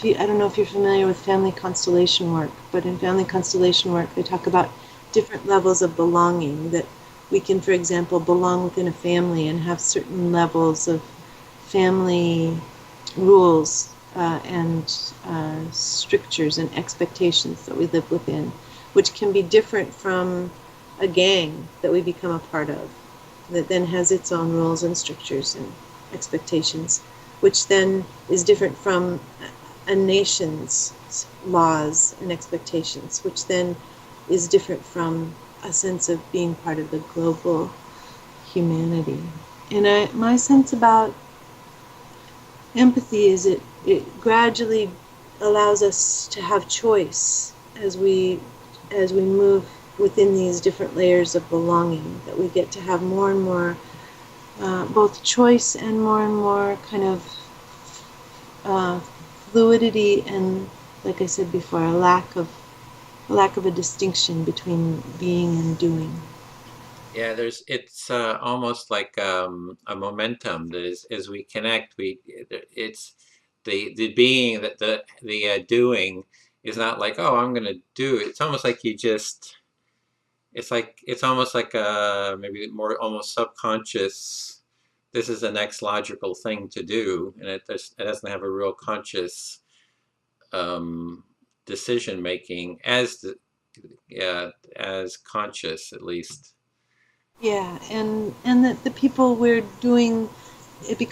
I don't know if you're familiar with family constellation work, but in family constellation work they talk about different levels of belonging, that we can, for example, belong within a family and have certain levels of family rules and strictures and expectations that we live within, which can be different from a gang that we become a part of, that then has its own rules and strictures and expectations, which then is different from a nation's laws and expectations, which then is different from a sense of being part of the global humanity. And my sense about empathy is it gradually allows us to have choice as we move within these different layers of belonging, that we get to have more and more both choice and more kind of fluidity and, like I said before, a lack of a distinction between being and doing. Yeah, it's almost like a momentum that is, as we connect, it's the being, that the doing is not like, oh, I'm going to do it. It's almost like it's almost like a maybe more almost subconscious. This is the next logical thing to do, and it doesn't have a real conscious decision making as conscious, at least. Yeah, and that the people we're doing, we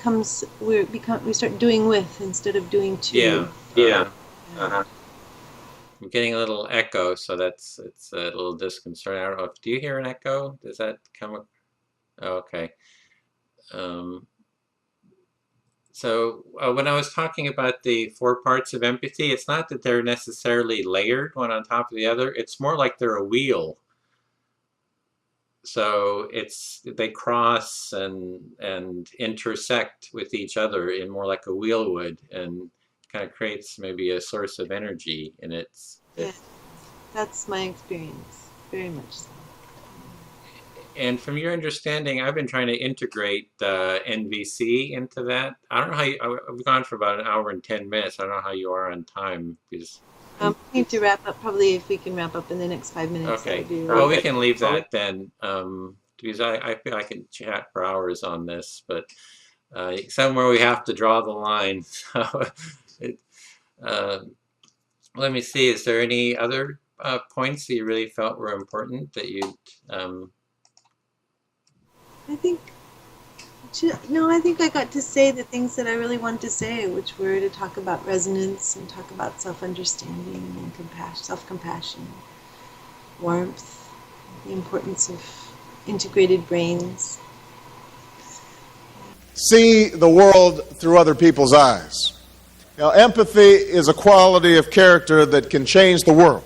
start doing with instead of doing to. Yeah. Yeah. Uh-huh. I'm getting a little echo, so it's a little disconcerting. I don't know do you hear an echo? Does that come up? Oh, okay. So when I was talking about the 4 parts of empathy, it's not that they're necessarily layered one on top of the other. It's more like they're a wheel. So they cross and intersect with each other in more like a wheel would, and kind of creates maybe a source of energy in it. Yeah, that's my experience, very much so. And from your understanding, I've been trying to integrate NVC into that. I don't know how I've gone for about 1 hour and 10 minutes. I don't know how you are on time. Because we need to wrap up, probably if we can wrap up in the next 5 minutes. Okay. Well, we can leave that then, because I feel I can chat for hours on this, but somewhere we have to draw the line. So let me see. Is there any other points that you really felt were important that you? I think I got to say the things that I really wanted to say, which were to talk about resonance and talk about self-understanding and self-compassion, warmth, the importance of integrated brains. See the world through other people's eyes. Empathy is a quality of character that can change the world.